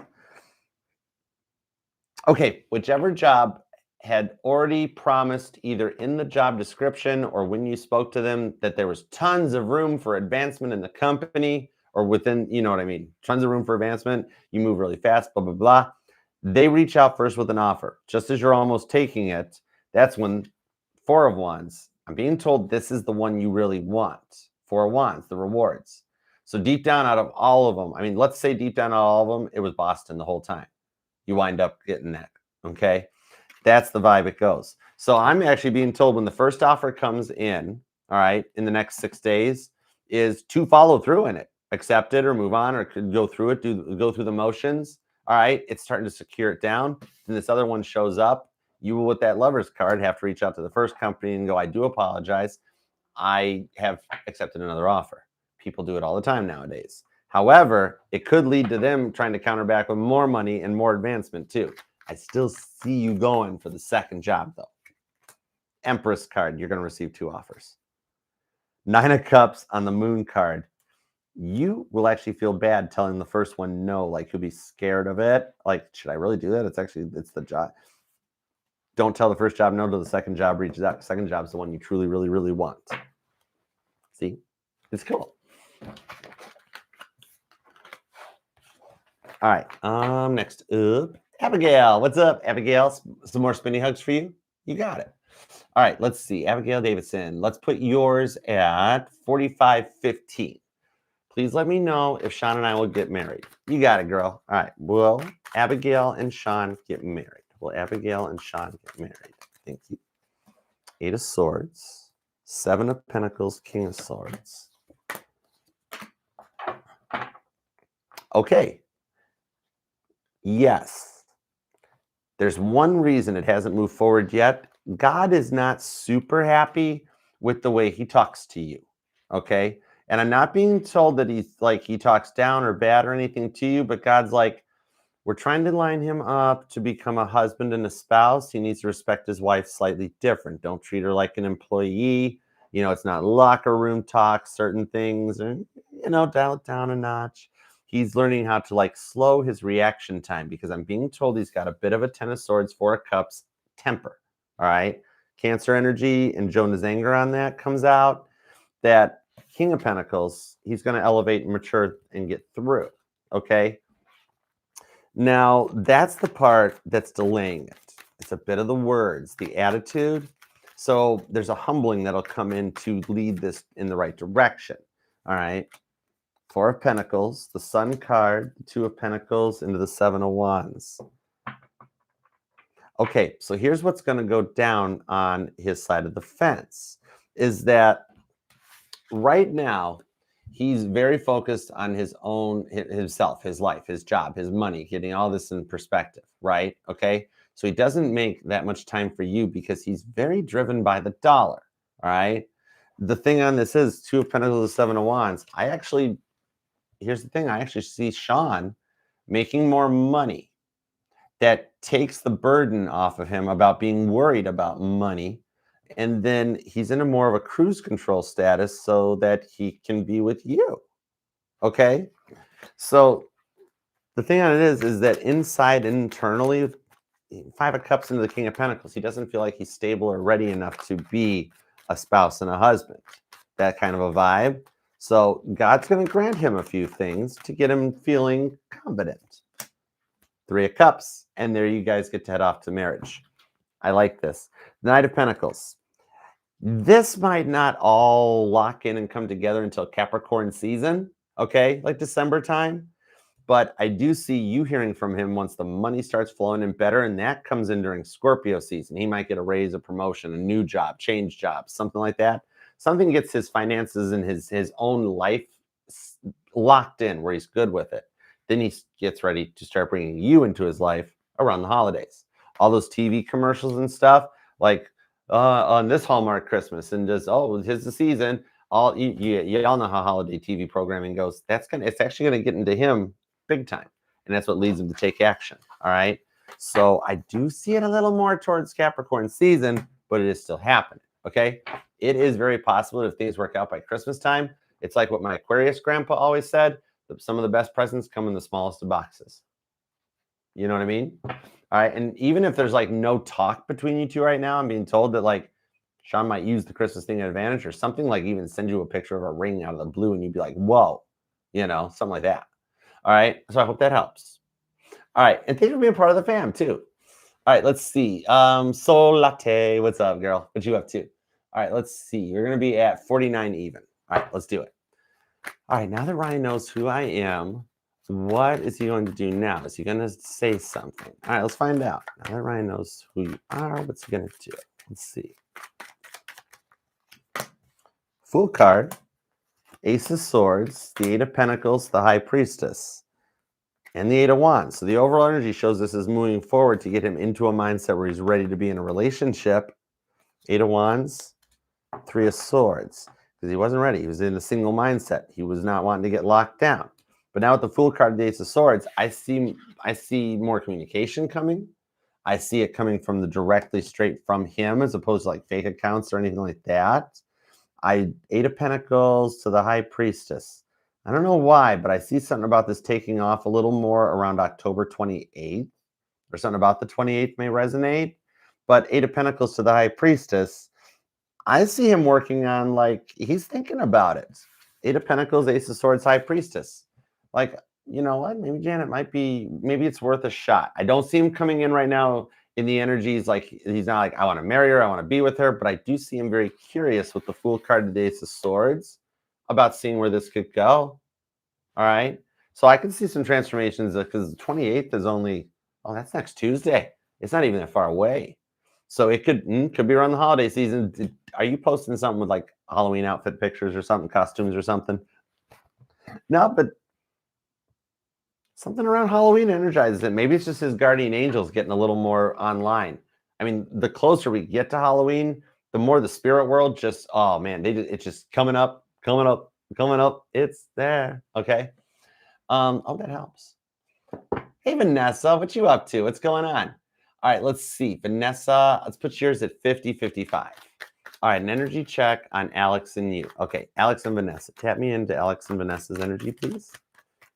Okay, whichever job had already promised either in the job description or when you spoke to them that there was tons of room for advancement in the company or within, you know what I mean, tons of room for advancement, you move really fast, blah, blah, blah. They reach out first with an offer. Just as you're almost taking it, that's when 4 of Wands, I'm being told this is the one you really want. 4 of Wands, the rewards. So deep down out of all of them, I mean, let's say deep down out of all of them, it was Boston the whole time. You wind up getting that, okay? That's the vibe it goes. So I'm actually being told when the first offer comes in, all right, in the next 6 days, is to follow through in it. Accept it or move on or go through it, go through the motions. All right, it's starting to secure it down. Then this other one shows up. You will, with that Lover's card, have to reach out to the first company and go, I do apologize. I have accepted another offer. People do it all the time nowadays. However, it could lead to them trying to counter back with more money and more advancement too. I still see you going for the second job though. Empress card, you're going to receive 2 offers. Nine of Cups on the Moon card. You will actually feel bad telling the first one no. Like, you'll be scared of it. Like, should I really do that? It's the job. Don't tell the first job no till the second job reaches out. Second job is the one you truly, really, really want. See? It's cool. All right. Next up, Abigail. What's up, Abigail? Some more spinny hugs for you? You got it. All right, let's see. Abigail Davidson. Let's put yours at 4515. Please let me know if Sean and I will get married. You got it, girl. All right. Will Abigail and Sean get married? Will Abigail and Sean get married? Thank you. 8 of Swords, 7 of Pentacles, King of Swords. Okay. Yes. There's one reason it hasn't moved forward yet. God is not super happy with the way he talks to you. Okay. And I'm not being told that he talks down or bad or anything to you, but God's like, we're trying to line him up to become a husband and a spouse. He needs to respect his wife slightly different. Don't treat her like an employee. You know, it's not locker room talk, certain things, or, dial it down a notch. He's learning how to slow his reaction time, because I'm being told he's got a bit of a 10 of Swords, 4 of Cups temper. All right. Cancer energy and Jonah's anger on that comes out. That King of Pentacles, he's going to elevate and mature and get through. Okay. Now, that's the part that's delaying it. It's a bit of the words, the attitude. So there's a humbling that'll come in to lead this in the right direction. All right. 4 of Pentacles, the Sun card, the 2 of Pentacles into the 7 of Wands. Okay, so here's what's going to go down on his side of the fence, is that right now, he's very focused on himself, his life, his job, his money, getting all this in perspective, right? Okay. So he doesn't make that much time for you because he's very driven by the dollar. All right. The thing on this is 2 of Pentacles, 7 of Wands. Here's the thing. I actually see Sean making more money. That takes the burden off of him about being worried about money. And then he's in a more of a cruise control status so that he can be with you. Okay. So the thing on it is that internally, 5 of Cups into the King of Pentacles, he doesn't feel like he's stable or ready enough to be a spouse and a husband. That kind of a vibe. So God's going to grant him a few things to get him feeling competent. 3 of Cups. And there you guys get to head off to marriage. I like this. Knight of Pentacles. This might not all lock in and come together until Capricorn season, okay, like December time. But I do see you hearing from him once the money starts flowing in better, and that comes in during Scorpio season. He might get a raise, a promotion, a new job, change jobs, something like that. Something gets his finances and his own life locked in where he's good with it. Then he gets ready to start bringing you into his life around the holidays. All those TV commercials and stuff, like on this Hallmark Christmas, and just, here's the season. Y'all know how holiday TV programming goes. It's actually gonna get into him big time, and that's what leads him to take action. All right. So I do see it a little more towards Capricorn season, but it is still happening. Okay. It is very possible if things work out by Christmas time. It's like what my Aquarius grandpa always said: that some of the best presents come in the smallest of boxes. You know what I mean? All right. And even if there's no talk between you two right now, I'm being told that Sean might use the Christmas thing to advantage, or something, even send you a picture of a ring out of the blue and you'd be like, whoa, something like that. All right. So I hope that helps. All right. And thanks for being part of the fam too. All right. Let's see. Soul Latte. What's up, girl? What you up to? All right. Let's see. You're going to be at 49 even. All right. Let's do it. All right. Now that Ryan knows who I am, what is he going to do now? Is he going to say something? All right, let's find out. Now that Ryan knows who you are, what's he going to do? Let's see. Fool card, Ace of Swords, the 8 of Pentacles, the High Priestess, and the 8 of Wands. So the overall energy shows this is moving forward to get him into a mindset where he's ready to be in a relationship. 8 of Wands, 3 of Swords, because he wasn't ready. He was in a single mindset. He was not wanting to get locked down. But now with the Fool card, the Ace of Swords, I see more communication coming. I see it coming from directly straight from him, as opposed to fake accounts or anything like that. Eight of Pentacles to the High Priestess. I don't know why, but I see something about this taking off a little more around October 28th, or something about the 28th may resonate. But Eight of Pentacles to the High Priestess, I see him working on, like, he's thinking about it. Eight of Pentacles, Ace of Swords, High Priestess. Like, you know what? Maybe Janet maybe it's worth a shot. I don't see him coming in right now in the energies, like he's not like, I want to marry her, I want to be with her, but I do see him very curious with the Fool card, the Ace of Swords, about seeing where this could go. All right. So I can see some transformations because the 28th is only, oh, that's next Tuesday. It's not even that far away. So it could be around the holiday season. Are you posting something with like Halloween outfit pictures or something, costumes or something? No, but something around Halloween energizes it. Maybe it's just his guardian angels getting a little more online. I mean, the closer we get to Halloween, the more the spirit world just, oh man, it's just coming up. It's there. Okay. Oh, that helps. Hey, Vanessa, what you up to? What's going on? All right, let's see. Vanessa, let's put yours at 50-55. All right, an energy check on Alex and you. Okay, Alex and Vanessa. Tap me into Alex and Vanessa's energy, please.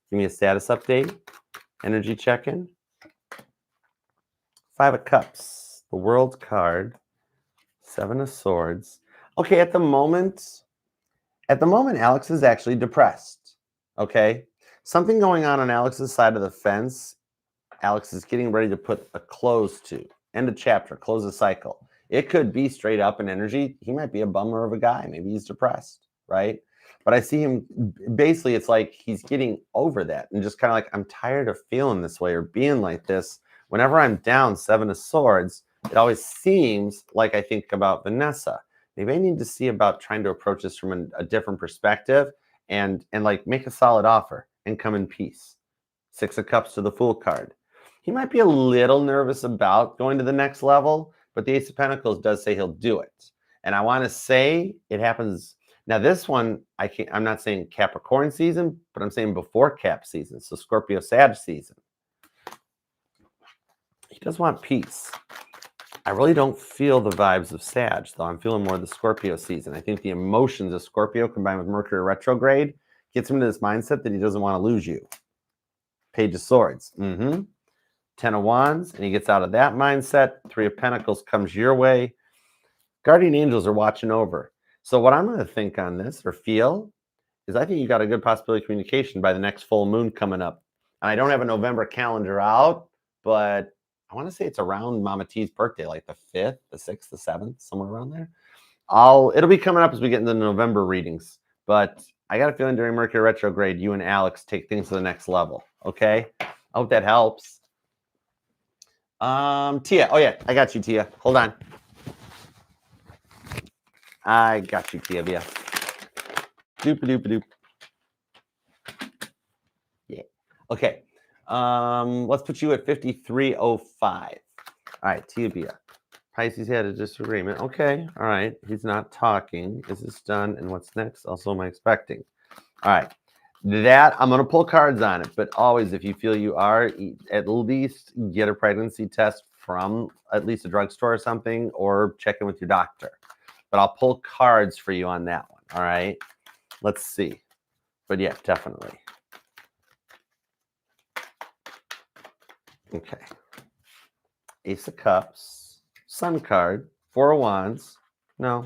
Give me a status update. Energy check-in. Five of Cups. The World card. Seven of Swords. Okay, at the moment, Alex is actually depressed. Okay? Something going on Alex's side of the fence. Alex is getting ready to put a close to. End of chapter. Close the cycle. It could be straight up in energy. He might be a bummer of a guy. Maybe he's depressed, right? But I see him, basically, it's like he's getting over that and just kind of like, I'm tired of feeling this way or being like this. Whenever I'm down, Seven of Swords, it always seems like I think about Vanessa. Maybe I need to see about trying to approach this from a different perspective and like make a solid offer and come in peace. Six of Cups to the Fool card. He might be a little nervous about going to the next level, but the Ace of Pentacles does say he'll do it. And I want to say it happens. Now, this one, I'm not saying Capricorn season, but I'm saying before Cap season. So Scorpio Sag season. He does want peace. I really don't feel the vibes of Sag, though. I'm feeling more the Scorpio season. I think the emotions of Scorpio combined with Mercury retrograde gets him into this mindset that he doesn't want to lose you. Page of Swords. 10 of Wands, and he gets out of that mindset. Three of Pentacles comes your way. Guardian angels are watching over. So what I'm going to think on this or feel is I think you got a good possibility of communication by the next full moon coming up. And I don't have a November calendar out, but I want to say it's around Mama T's birthday, like the 5th, the 6th, the 7th, somewhere around there. It'll be coming up as we get into the November readings. But I got a feeling during Mercury retrograde, you and Alex take things to the next level. Okay? I hope that helps. Tia. Oh, yeah. I got you, Tia. Hold on. I got you, Tia. Yeah. Doop-a-doop-a-doop. Yeah. Okay. Let's put you at 5305. All right, Tia. Pisces had a disagreement. Okay. All right. He's not talking. Is this done? And what's next? Also, am I expecting? All right. That I'm going to pull cards on it, but always, if you feel you are, at least get a pregnancy test from at least a drugstore or something, or check in with your doctor. But I'll pull cards for you on that one. All right. Let's see. But yeah, definitely. Okay. Ace of Cups, Sun card, Four of Wands. No.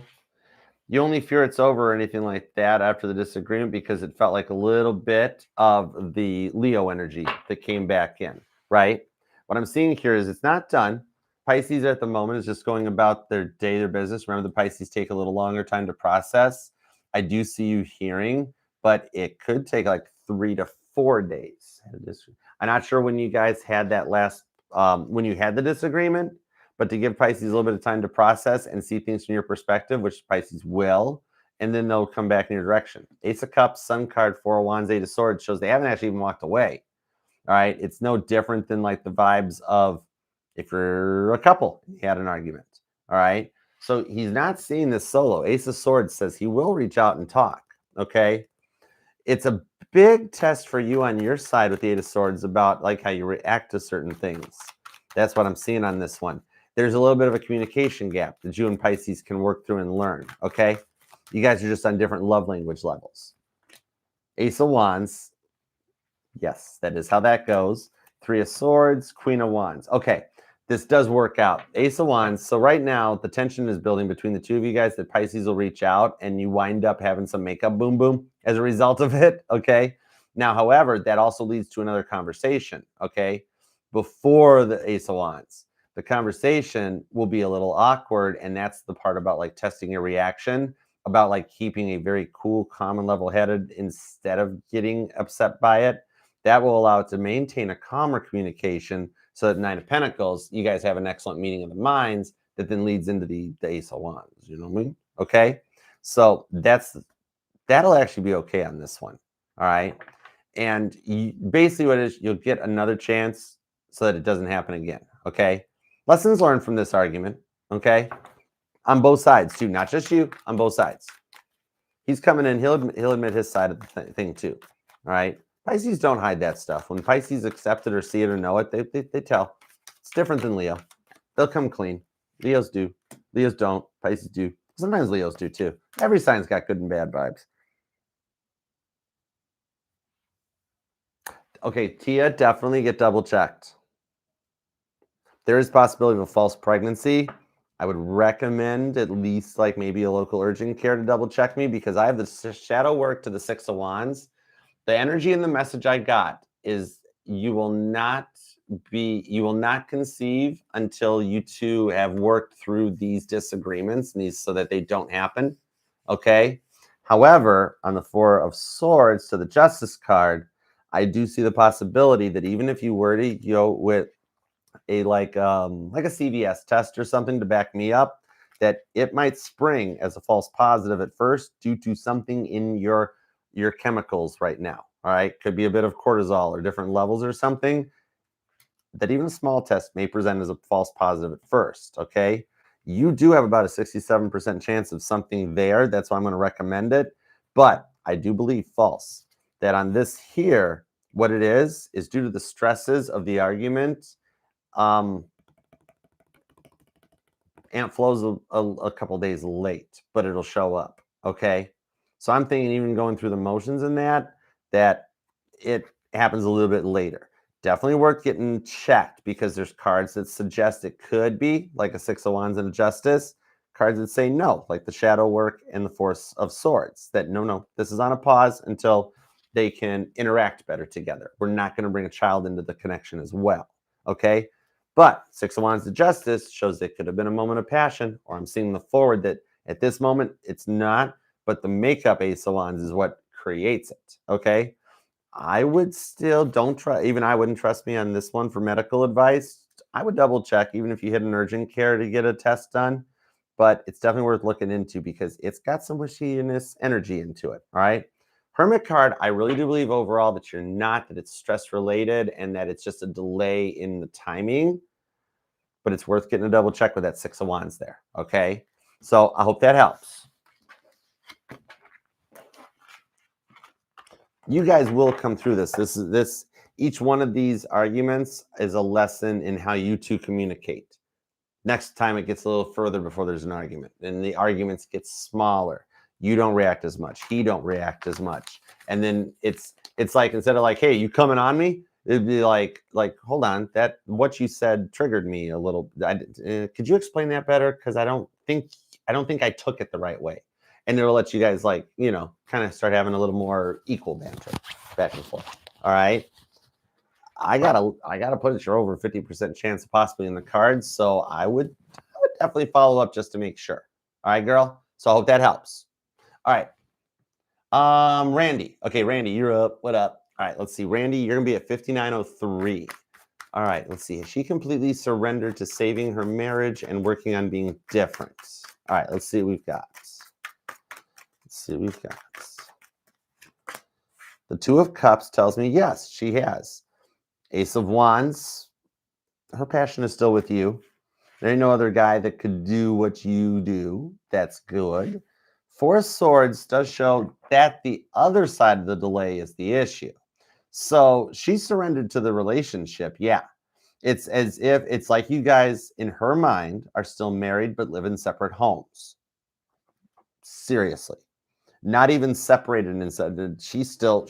You only fear it's over or anything like that after the disagreement because it felt like a little bit of the Leo energy that came back in, right? What I'm seeing here is it's not done. Pisces at the moment is just going about their day, their business. Remember, the Pisces take a little longer time to process. I do see you hearing, but it could take like 3 to 4 days. I'm not sure when you guys had that last, when you had the disagreement, but to give Pisces a little bit of time to process and see things from your perspective, which Pisces will, and then they'll come back in your direction. Ace of Cups, Sun card, Four of Wands, Eight of Swords shows they haven't actually even walked away. All right. It's no different than like the vibes of if you're a couple, you had an argument. All right. So he's not seeing this solo. Ace of Swords says he will reach out and talk. Okay. It's a big test for you on your side with the Eight of Swords about like how you react to certain things. That's what I'm seeing on this one. There's a little bit of a communication gap that you and Pisces can work through and learn. Okay. You guys are just on different love language levels. Ace of Wands. Yes, that is how that goes. Three of Swords, Queen of Wands. Okay, this does work out. Ace of Wands. So right now, the tension is building between the two of you guys that Pisces will reach out and you wind up having some makeup boom boom as a result of it, okay? Now, however, that also leads to another conversation, okay? Before the Ace of Wands. The conversation will be a little awkward, and that's the part about like testing your reaction, about like keeping a very cool, calm, and level-headed instead of getting upset by it. That will allow it to maintain a calmer communication so that Nine of Pentacles, you guys have an excellent meeting of the minds that then leads into the Ace of Wands. You know what I mean? Okay. So that'll actually be okay on this one. All right. And basically what it is, you'll get another chance so that it doesn't happen again. Okay. Lessons learned from this argument. Okay. On both sides too, not just you, on both sides. He's coming in, he'll admit his side of the thing too. All right. Pisces don't hide that stuff. When Pisces accept it or see it or know it, they tell. It's different than Leo. They'll come clean. Leos do. Leos don't. Pisces do. Sometimes Leos do too. Every sign's got good and bad vibes. Okay, Tia, definitely get double checked. There is possibility of a false pregnancy. I would recommend at least like maybe a local urgent care to double check me because I have the shadow work to the Six of Wands. The energy and the message I got is you will not conceive until you two have worked through these disagreements and these so that they don't happen. Okay. However, on the Four of Swords to the Justice card, I do see the possibility that even if you were to go with a like a CVS test or something to back me up, that it might spring as a false positive at first due to something in your chemicals right now. All right. Could be a bit of cortisol or different levels or something that even a small test may present as a false positive at first. Okay. You do have about a 67% chance of something there. That's why I'm going to recommend it. But I do believe false that on this here, what it is due to the stresses of the argument. And it flows a couple days late, but it'll show up. Okay. So I'm thinking even going through the motions in that it happens a little bit later. Definitely worth getting checked because there's cards that suggest it could be like a Six of Wands and a Justice. Cards that say no, like the shadow work and the Force of Swords, that no, this is on a pause until they can interact better together. We're not going to bring a child into the connection as well. Okay. But Six of Wands to Justice shows it could have been a moment of passion, or I'm seeing the forward that at this moment it's not, but the makeup Ace of Wands is what creates it. Okay. I would still I wouldn't trust me on this one for medical advice. I would double check, even if you hit an urgent care to get a test done, but it's definitely worth looking into because it's got some wishiness energy into it. All right. Hermit card, I really do believe overall that you're not, that it's stress related and that it's just a delay in the timing, but it's worth getting a double check with that Six of Wands there. Okay. So I hope that helps. You guys will come through this. Each one of these arguments is a lesson in how you two communicate. Next time it gets a little further before there's an argument, and the arguments get smaller. You don't react as much. He don't react as much. And then it's like, instead of like, hey, you coming on me? It'd be like, hold on, that what you said triggered me a little. Could you explain that better? Because I don't think I took it the right way. And it'll let you guys like, kind of start having a little more equal banter back and forth. All right. I gotta put it, you're over 50% chance of possibly in the cards. So I would definitely follow up just to make sure. All right, girl. So I hope that helps. All right. Randy. Okay, Randy, you're up. What up? All right, let's see. Randy, you're gonna be at 5903. All right, let's see. Has she completely surrendered to saving her marriage and working on being different? All right, let's see what we've got. The Two of Cups tells me yes, she has. Ace of Wands, her passion is still with you. There ain't no other guy that could do what you do. That's good. Four of Swords does show that the other side of the delay is the issue. So she surrendered to the relationship. Yeah. It's as if it's like you guys in her mind are still married but live in separate homes. Seriously. Not even separated and said she's still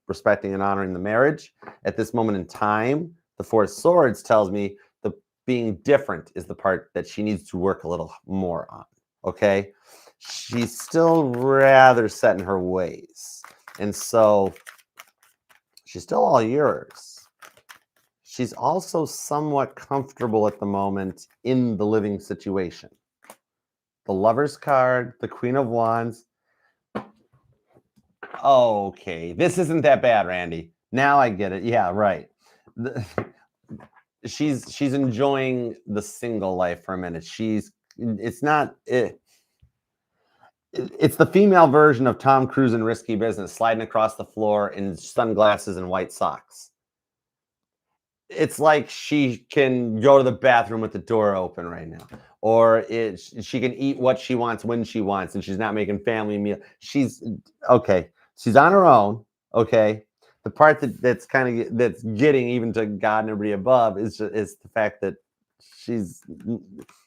respecting and honoring the marriage. At this moment in time, the Four of Swords tells me the being different is the part that she needs to work a little more on. Okay. She's still rather set in her ways. And so she's still all yours. She's also somewhat comfortable at the moment in the living situation. The Lover's card, the Queen of Wands. Okay, this isn't that bad, Randy. Now I get it. Yeah, right. She's enjoying the single life for a minute. It's not it's the female version of Tom Cruise in Risky Business, sliding across the floor in sunglasses and white socks. It's like she can go to the bathroom with the door open right now, or she can eat what she wants when she wants, and she's not making family meal. She's okay. She's on her own. Okay. The part that's getting even to God and everybody above is the fact that she's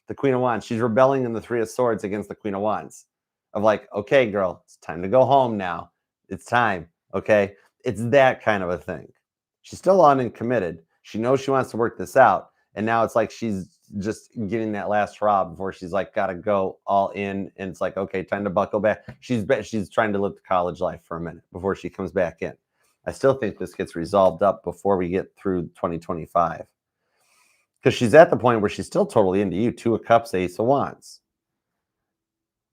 the Queen of Wands. She's rebelling in the Three of Swords against the Queen of Wands. Of like, okay, girl, it's time to go home now. It's time. Okay. It's that kind of a thing. She's still on and committed. She knows she wants to work this out. And now it's like she's just getting that last hurrah before she's like, got to go all in. And it's like, okay, time to buckle back. She's trying to live the college life for a minute before she comes back in. I still think this gets resolved up before we get through 2025. Because she's at the point where she's still totally into you. Two of Cups, Ace of Wands.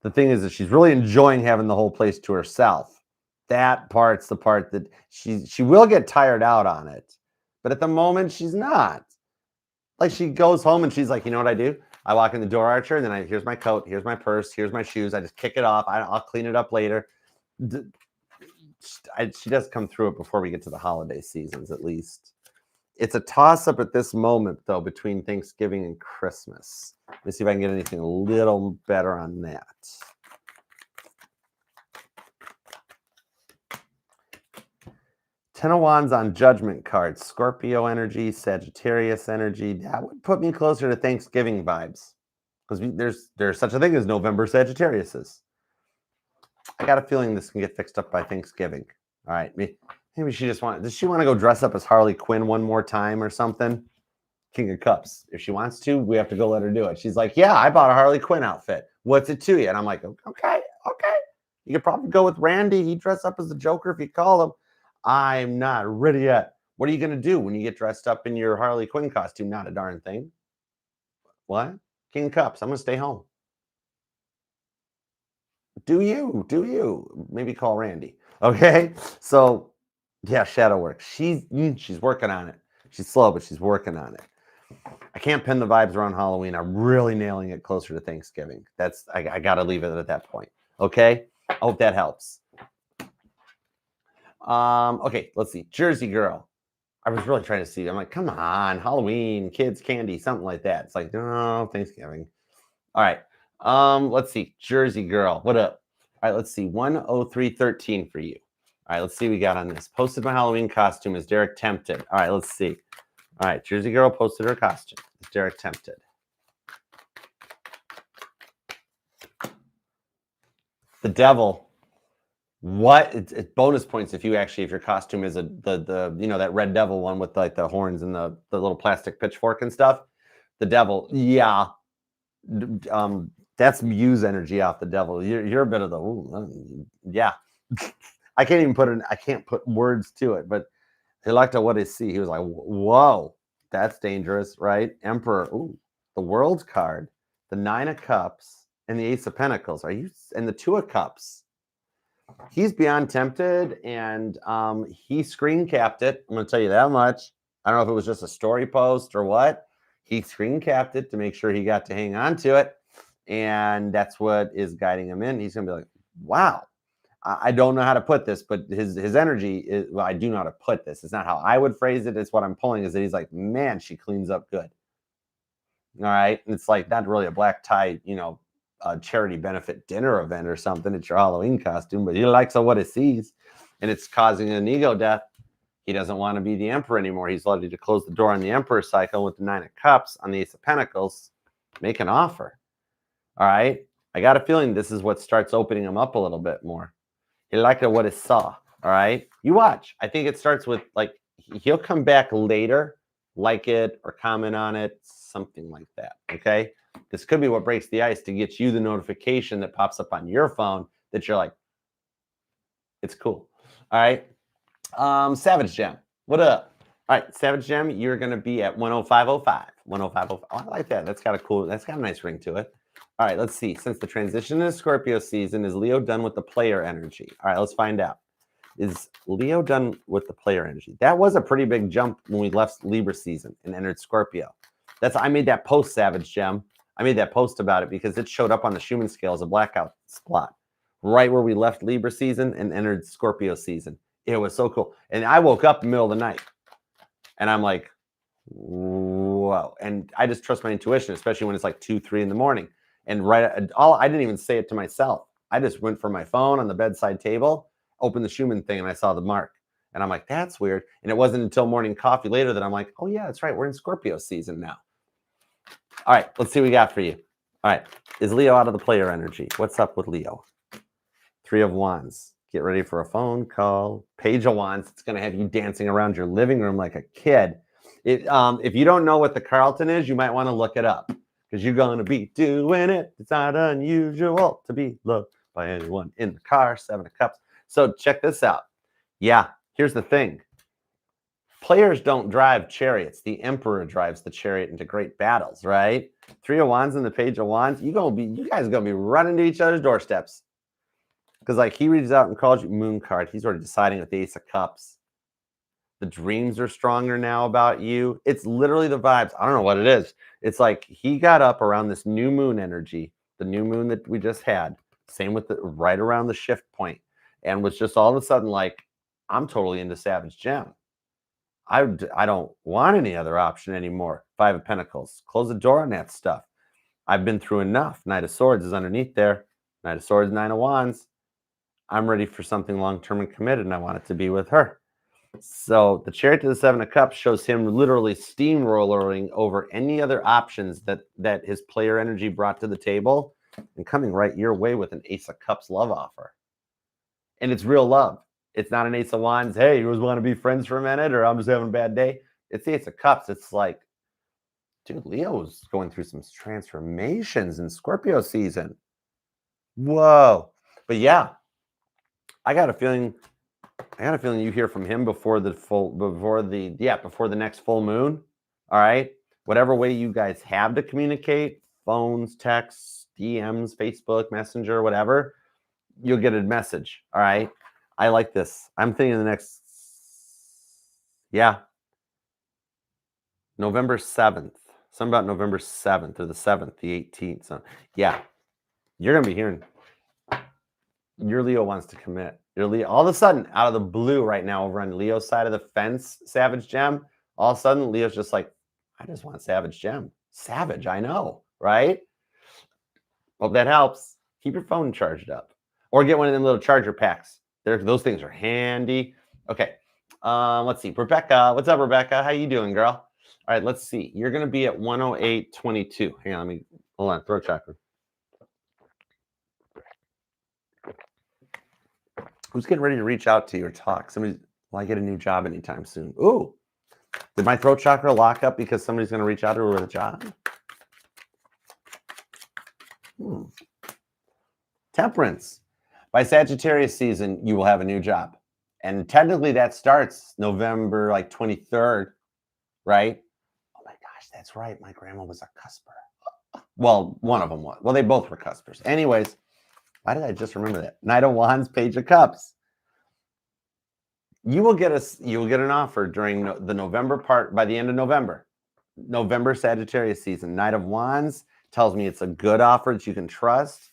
The thing is that she's really enjoying having the whole place to herself. That part's the part that she will get tired out on it. But at the moment, she's not. Like she goes home and she's like, you know what I do? I walk in the door archer, and then here's my coat, here's my purse, here's my shoes. I just kick it off. I'll clean it up later. She does come through it before we get to the holiday seasons, at least. It's a toss-up at this moment, though, between Thanksgiving and Christmas. Let me see if I can get anything a little better on that. Ten of Wands on Judgment card. Scorpio energy, Sagittarius energy. That would put me closer to Thanksgiving vibes. Because there's such a thing as November Sagittariuses. I got a feeling this can get fixed up by Thanksgiving. All right. Maybe does she want to go dress up as Harley Quinn one more time or something? King of Cups. If she wants to, we have to go let her do it. She's like, yeah, I bought a Harley Quinn outfit. What's it to you? And I'm like, okay. You could probably go with Randy. He'd dress up as the Joker if you call him. I'm not ready yet. What are you going to do when you get dressed up in your Harley Quinn costume? Not a darn thing. What? King of Cups. I'm going to stay home. Do you? Maybe call Randy. Okay. So, yeah, shadow work. She's working on it. She's slow, but she's working on it. I can't pin the vibes around Halloween. I'm really nailing it closer to Thanksgiving. I got to leave it at that point. Okay. I hope that helps. Okay, let's see. Jersey Girl. I was really trying to see. I'm like, come on, Halloween, kids, candy, something like that. It's like, no, Thanksgiving. All right. Let's see. Jersey Girl. What up? All right, let's see. 10313 for you. All right, let's see what we got on this. Posted my Halloween costume. Is Derek tempted? All right, let's see. All right, Jersey Girl posted her costume. Is Derek tempted? The Devil. What? It's bonus points if your costume is that red devil one with like the horns and the little plastic pitchfork and stuff. The Devil, yeah. That's Muse energy off the Devil. You're a bit of the yeah. I can't put words to it, but he liked what he see. He was like, whoa, that's dangerous, right? Emperor, the World card, the Nine of Cups, and the Ace of Pentacles. And the Two of Cups. He's beyond tempted, and he screen capped it. I'm going to tell you that much. I don't know if it was just a story post or what. He screen capped it to make sure he got to hang on to it, and that's what is guiding him in. He's going to be like, wow, I don't know how to put this, but his energy is, well, I do know how to put this. It's not how I would phrase it. It's what I'm pulling is that he's like, man, she cleans up good. All right. And it's like not really a black tie, a charity benefit dinner event or something. It's your Halloween costume, but he likes what he sees, and it's causing an ego death. He doesn't want to be the Emperor anymore. He's ready to close the door on the Emperor cycle with the Nine of Cups on the Ace of Pentacles. Make an offer. All right. I got a feeling this is what starts opening him up a little bit more. He liked what he saw. All right. You watch. I think it starts with like he'll come back later, like it or comment on it, something like that. Okay. This could be what breaks the ice to get you the notification that pops up on your phone that you're like, it's cool. All right. Savage Gem. What up? All right, Savage Gem, you're going to be at 105.05. 105.05. Oh, I like that. That's got a nice ring to it. All right, let's see. Since the transition into Scorpio season, is Leo done with the player energy? All right, let's find out. Is Leo done with the player energy? That was a pretty big jump when we left Libra season and entered Scorpio. I made that post, Savage Gem. I made that post about it because it showed up on the Schumann scale as a blackout spot right where we left Libra season and entered Scorpio season. It was so cool. And I woke up in the middle of the night and I'm like, whoa. And I just trust my intuition, especially when it's like 2, 3 in the morning. And I didn't even say it to myself. I just went for my phone on the bedside table, opened the Schumann thing, and I saw the mark. And I'm like, that's weird. And it wasn't until morning coffee later that I'm like, oh yeah, that's right. We're in Scorpio season now. All right, let's see what we got for you. All right, is Leo out of the player energy? What's up with Leo? 3 of Wands. Get ready for a phone call. Page of Wands. It's going to have you dancing around your living room like a kid. If you don't know what the Carlton is, you might want to look it up because you're going to be doing it. It's not unusual to be loved by anyone in the car. 7 of Cups. So check this out. Yeah, here's the thing. Players don't drive chariots. The Emperor drives the chariot into great battles, right? 3 of Wands and the Page of Wands. You guys are going to be running to each other's doorsteps. Because like he reaches out and calls you Moon card. He's already deciding with the Ace of Cups. The dreams are stronger now about you. It's literally the vibes. I don't know what it is. It's like he got up around this new moon energy, the new moon that we just had. Same with right around the shift point, and was just all of a sudden like, I'm totally into Savage Gem. I don't want any other option anymore. 5 of Pentacles. Close the door on that stuff. I've been through enough. Knight of Swords is underneath there. Knight of Swords, 9 of Wands. I'm ready for something long-term and committed, and I want it to be with her. So the Chariot to the 7 of Cups shows him literally steamrolling over any other options that his player energy brought to the table and coming right your way with an Ace of Cups love offer. And it's real love. It's not an Ace of Wands, hey, you just want to be friends for a minute, or I'm just having a bad day. It's the Ace of Cups. It's like, dude, Leo's going through some transformations in Scorpio season. Whoa. But yeah, I got a feeling you hear from him before the next full moon. All right. Whatever way you guys have to communicate, phones, texts, DMs, Facebook, Messenger, whatever, you'll get a message. All right. I like this. I'm thinking the next, November 7th. Something about November 7th or the 7th, the 18th. So yeah, you're going to be hearing your Leo wants to commit. Your Leo, all of a sudden, out of the blue right now over on Leo's side of the fence, Savage Gem, all of a sudden, Leo's just like, I just want Savage Gem. Savage, I know, right? Hope that helps. Keep your phone charged up. Or get one of them little charger packs. Those things are handy. Okay, let's see. Rebecca, what's up, Rebecca? How you doing, girl? All right, let's see. You're going to be at 108.22. Hang on, hold on, throat chakra. Who's getting ready to reach out to you or talk? Will I get a new job anytime soon? Ooh, did my throat chakra lock up because somebody's going to reach out to her with a job? Temperance. By Sagittarius season, you will have a new job. And technically that starts November 23rd, right? Oh my gosh, that's right. My grandma was a cusper. Well, one of them was. Well, they both were cuspers. Anyways, why did I just remember that? Knight of Wands, Page of Cups. You will get an offer during the November part by the end of November. November Sagittarius season. Knight of Wands tells me it's a good offer that you can trust.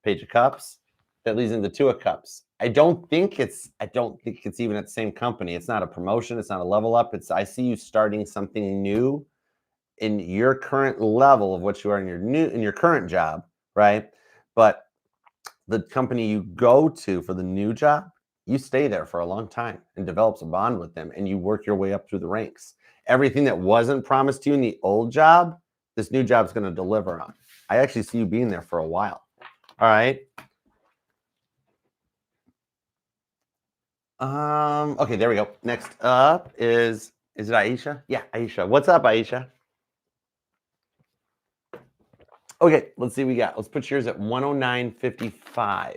Page of Cups. That leads into 2 of Cups. I don't think it's even at the same company. It's not a promotion. It's not a level up. I see you starting something new in your current level of what you are in your current job, right? But the company you go to for the new job, you stay there for a long time and develops a bond with them, and you work your way up through the ranks. Everything that wasn't promised to you in the old job, this new job is going to deliver on. I actually see you being there for a while. All right. Okay, there we go. Next up is it Aisha? Yeah, Aisha. What's up, Aisha? Okay, let's see what we got. Let's put yours at 109.55.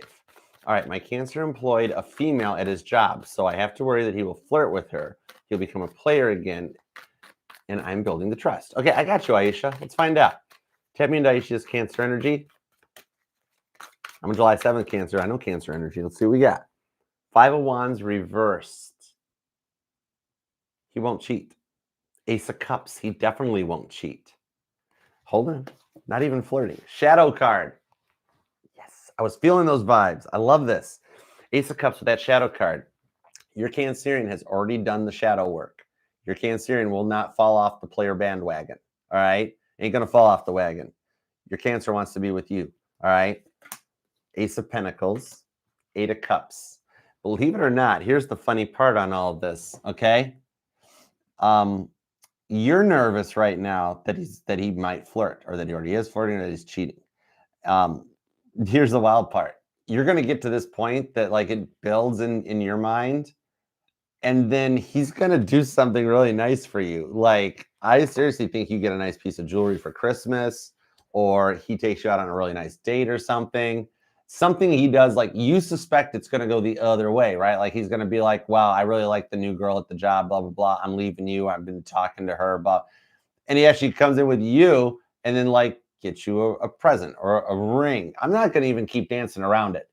All right, my Cancer employed a female at his job, so I have to worry that he will flirt with her. He'll become a player again, and I'm building the trust. Okay, I got you, Aisha. Let's find out. Tap me into Aisha's Cancer energy. I'm a July 7th Cancer. I know Cancer energy. Let's see what we got. 5 of Wands reversed. He won't cheat. Ace of Cups. He definitely won't cheat. Hold on. Not even flirting. Shadow card. Yes, I was feeling those vibes. I love this. Ace of Cups with that shadow card. Your Cancerian has already done the shadow work. Your Cancerian will not fall off the player bandwagon. All right? Ain't going to fall off the wagon. Your Cancer wants to be with you. All right? Ace of Pentacles. 8 of Cups. Believe it or not, here's the funny part on all of this, okay? You're nervous right now that he might flirt, or that he already is flirting, or that he's cheating. Here's the wild part. You're going to get to this point that like it builds in your mind, and then he's going to do something really nice for you. Like, I seriously think you get a nice piece of jewelry for Christmas, or he takes you out on a really nice date or something. Something he does, like you suspect it's going to go the other way, right? Like he's going to be like, wow, I really like the new girl at the job, blah, blah, blah. I'm leaving you. I've been talking to her about, and he actually comes in with you and then like gets you a present or a ring. I'm not going to even keep dancing around it.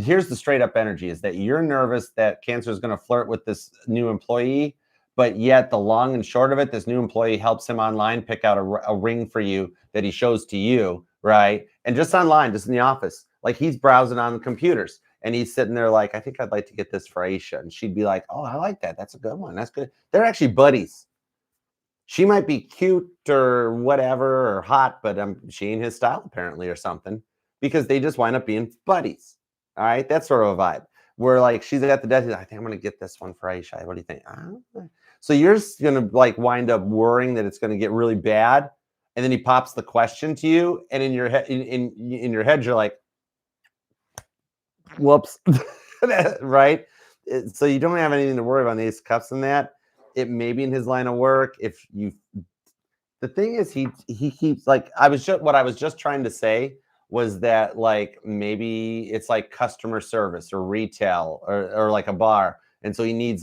Here's the straight up energy is that you're nervous that Cancer is going to flirt with this new employee, but yet the long and short of it, this new employee helps him online pick out a ring for you that he shows to you, right? And just online, just in the office, like he's browsing on computers and he's sitting there like, I think I'd like to get this for Aisha. And she'd be like, oh, I like that. That's a good one. That's good. They're actually buddies. She might be cute or whatever or hot, but she ain't his style apparently or something, because they just wind up being buddies. All right, that's sort of a vibe where like she's at the desk. I think I'm gonna get this one for Aisha. What do you think? So you're gonna like wind up worrying that it's gonna get really bad, and then he pops the question to you, and in your head, in your head, you're like, whoops, right? So you don't have anything to worry about. The Ace of Cups in that. It may be in his line of work. If you, the thing is, he keeps like what I was just trying to say was that like maybe it's like customer service or retail or like a bar, and so he needs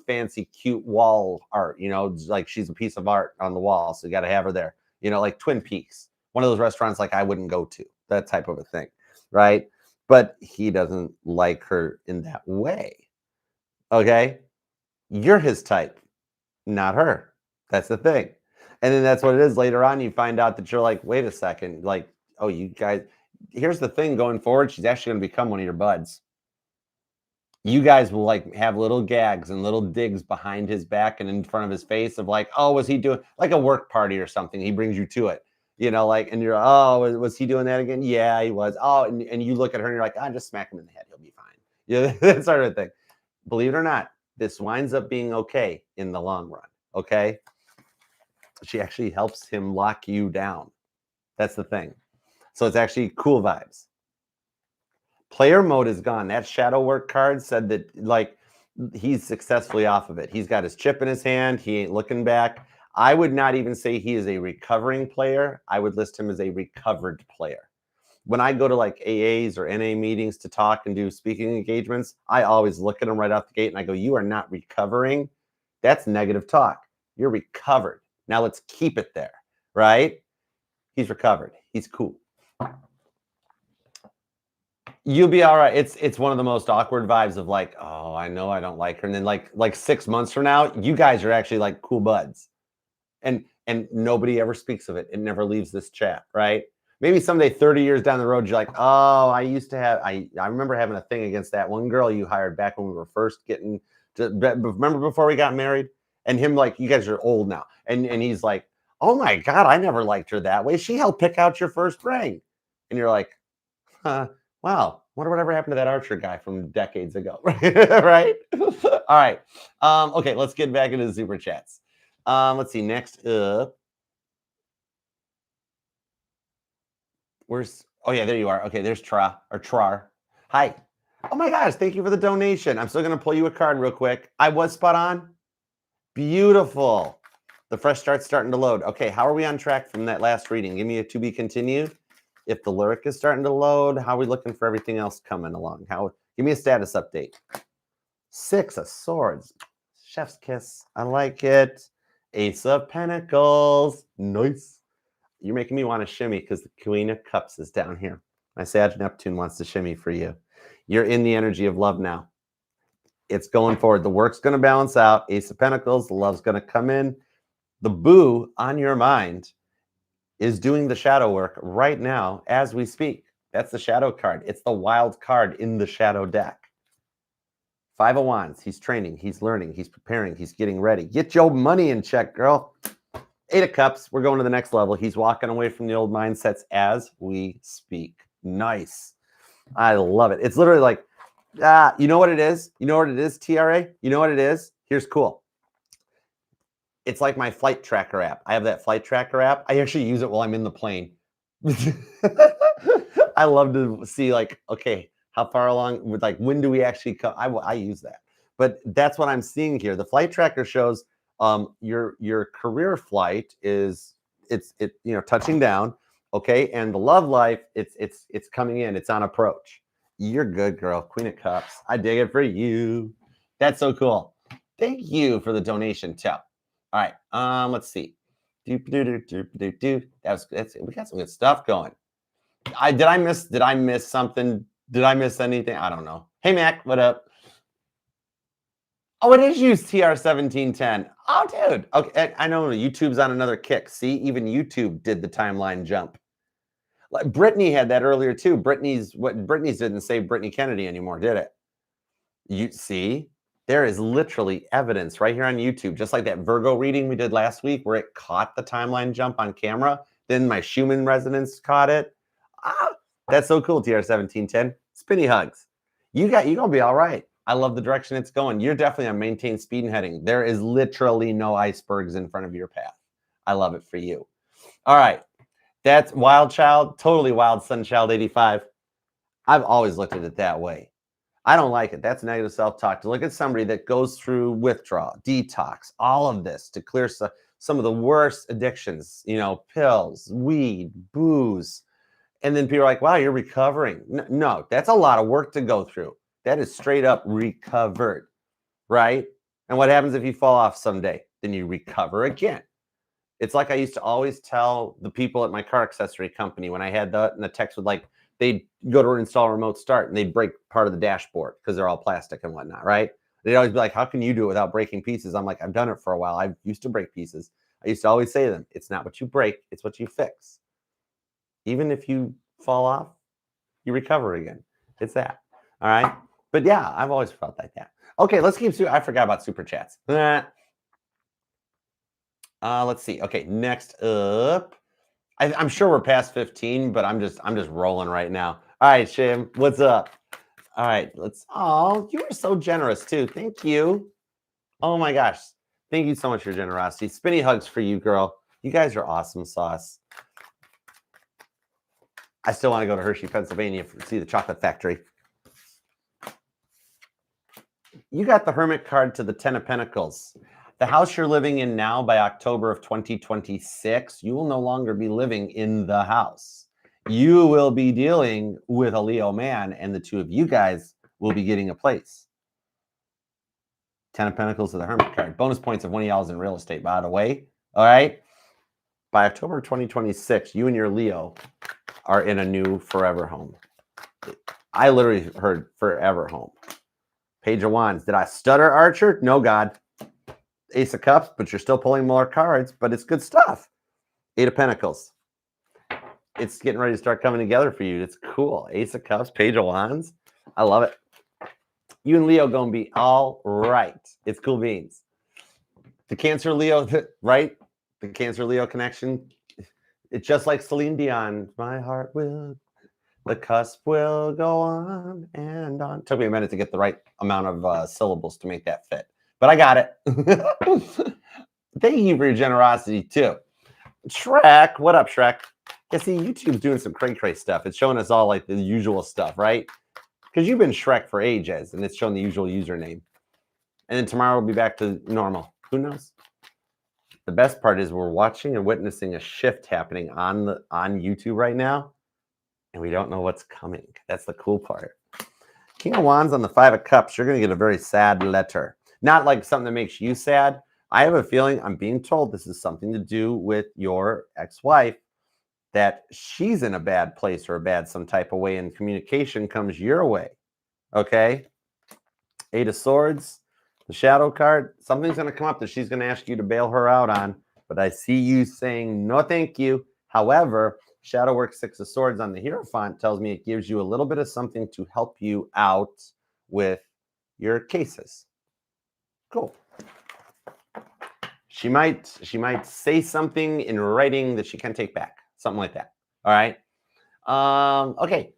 fancy cute wall art, you know, like she's a piece of art on the wall, so you got to have her there, you know, like Twin Peaks, one of those restaurants like I wouldn't go to, that type of a thing, right? But he doesn't like her in that way. Okay, you're his type, not her. That's the thing. And then that's what it is. Later on, you find out that you're like, wait a second, like, oh, you guys, here's the thing going forward. She's actually going to become one of your buds. You guys will like have little gags and little digs behind his back and in front of his face of like, oh, was he doing like a work party or something? He brings you to it, you know, like, and you're, oh, was he doing that again? Yeah, he was. Oh, and you look at her and you're like, just smack him in the head. He'll be fine. Yeah, that sort of thing. Believe it or not, this winds up being okay in the long run. Okay. She actually helps him lock you down. That's the thing. So it's actually cool vibes. Player mode is gone. That shadow work card said that like he's successfully off of it. He's got his chip in his hand. He ain't looking back. I would not even say he is a recovering player. I would list him as a recovered player. When I go to like AAs or NA meetings to talk and do speaking engagements, I always look at them right off the gate and I go, you are not recovering. That's negative talk. You're recovered. Now let's keep it there, right? He's recovered. He's cool. You'll be all right. It's one of the most awkward vibes of like, oh, I know I don't like her. And then like 6 months from now, you guys are actually like cool buds. And nobody ever speaks of it. It never leaves this chat, right? Maybe someday 30 years down the road, you're like, oh, I used to have, I remember having a thing against that one girl you hired back when we were first getting to, remember before we got married? And him like, you guys are old now. And he's like, oh my God, I never liked her that way. She helped pick out your first ring. And you're like, wow, wonder whatever happened to that Archer guy from decades ago, right? All right. Okay, let's get back into the super chats. Let's see. Next up, Oh, yeah, there you are. Okay, there's Trar. Hi. Oh, my gosh. Thank you for the donation. I'm still going to pull you a card real quick. I was spot on. Beautiful. The fresh start's starting to load. Okay, how are we on track from that last reading? Give me a to be continued. If the lyric is starting to load, how are we looking for everything else coming along? Give me a status update. 6 of Swords. Chef's kiss. I like it. Ace of Pentacles. Nice. You're making me want to shimmy because the Queen of Cups is down here. My Sag Neptune wants to shimmy for you. You're in the energy of love now. It's going forward. The work's going to balance out. Ace of Pentacles. The love's going to come in. The boo on your mind is doing the shadow work right now as we speak. That's the shadow card. It's the wild card in the shadow deck. 5 of Wands. He's training. He's learning. He's preparing. He's getting ready. Get your money in check, girl. 8 of Cups. We're going to the next level. He's walking away from the old mindsets as we speak. Nice. I love it. It's literally like, you know what it is? You know what it is, TRA? You know what it is? Here's cool. It's like my flight tracker app. I have that flight tracker app. I actually use it while I'm in the plane. I love to see like, okay, how far along with like, when do we actually come? I use that, but that's what I'm seeing here. The flight tracker shows your career flight is touching down. Okay. And the love life, it's coming in, it's on approach. You're good, girl. Queen of Cups. I dig it for you. That's so cool. Thank you for the donation, too. All right. Let's see. We got some good stuff going. Did I miss something? Did I miss anything? I don't know. Hey, Mac, what up? Oh, it is you, TR1710. Oh, dude. Okay, I know YouTube's on another kick. See, even YouTube did the timeline jump. Like Brittany had that earlier too. Brittany's didn't say Brittany Kennedy anymore, did it? You see, there is literally evidence right here on YouTube, just like that Virgo reading we did last week where it caught the timeline jump on camera. Then my Schumann resonance caught it. That's so cool, TR1710. Spinny hugs. You're gonna be all right. I love the direction it's going. You're definitely on maintain speed and heading. There is literally no icebergs in front of your path. I love it for you. All right. That's Wild Child, totally Wild Sun Child 85. I've always looked at it that way. I don't like it. That's negative self-talk. To look at somebody that goes through withdrawal, detox, all of this to clear some of the worst addictions, pills, weed, booze. And then people are like, wow, you're recovering. No, that's a lot of work to go through. That is straight up recovered, right? And what happens if you fall off someday? Then you recover again. It's like I used to always tell the people at my car accessory company when I had that, and the text would like, they'd go to install remote start and they'd break part of the dashboard because they're all plastic and whatnot, right? They'd always be like, how can you do it without breaking pieces? I'm like, I've done it for a while. I used to break pieces. I used to always say to them, it's not what you break, it's what you fix. Even if you fall off, you recover again. It's that. All right. But yeah, I've always felt like that. Okay, let's keep. I forgot about super chats. Let's see. Okay, next up. I'm sure we're past 15, but I'm just rolling right now. All right, Shim, what's up? All right, oh, you were so generous too. Thank you. Oh my gosh. Thank you so much for your generosity. Spinny hugs for you, girl. You guys are awesome sauce. I still want to go to Hershey, Pennsylvania to see the chocolate factory. You got the Hermit card to the 10 of Pentacles. The house you're living in now, by October of 2026, you will no longer be living in the house. You will be dealing with a Leo man, and the two of you guys will be getting a place. 10 of Pentacles to the Hermit card. Bonus points if one of y'all is in real estate, by the way. All right? By October 2026, you and your Leo are in a new forever home. I literally heard forever home. Page of Wands. Did I stutter, Archer? No, God. Ace of Cups, but you're still pulling more cards, but it's good stuff. 8 of Pentacles. It's getting ready to start coming together for you. It's cool. Ace of Cups, Page of Wands. I love it. You and Leo going to be all right. It's cool beans. The Cancer Leo, right? The Cancer Leo connection. It's just like Celine Dion. My heart will, the cusp will go on and on. Took me a minute to get the right amount of syllables to make that fit. But I got it. Thank you for your generosity, too. Shrek, what up, Shrek? Yeah, see, YouTube's doing some cray stuff. It's showing us all like the usual stuff, right? Because you've been Shrek for ages, and it's showing the usual username. And then tomorrow we'll be back to normal. Who knows? The best part is we're watching and witnessing a shift happening on YouTube right now, and we don't know what's coming. That's the cool part. King of Wands on the 5 of Cups. You're going to get a very sad letter. Not like something that makes you sad. I have a feeling, I'm being told this is something to do with your ex-wife, that she's in a bad place or some type of way, and communication comes your way. Okay? 8 of Swords, the Shadow card. Something's going to come up that she's going to ask you to bail her out on, but I see you saying no thank you. However, Shadow Work 6 of Swords on the Hierophant tells me it gives you a little bit of something to help you out with your cases. Cool. She might say something in writing that she can take back. Something like that. All right. Okay.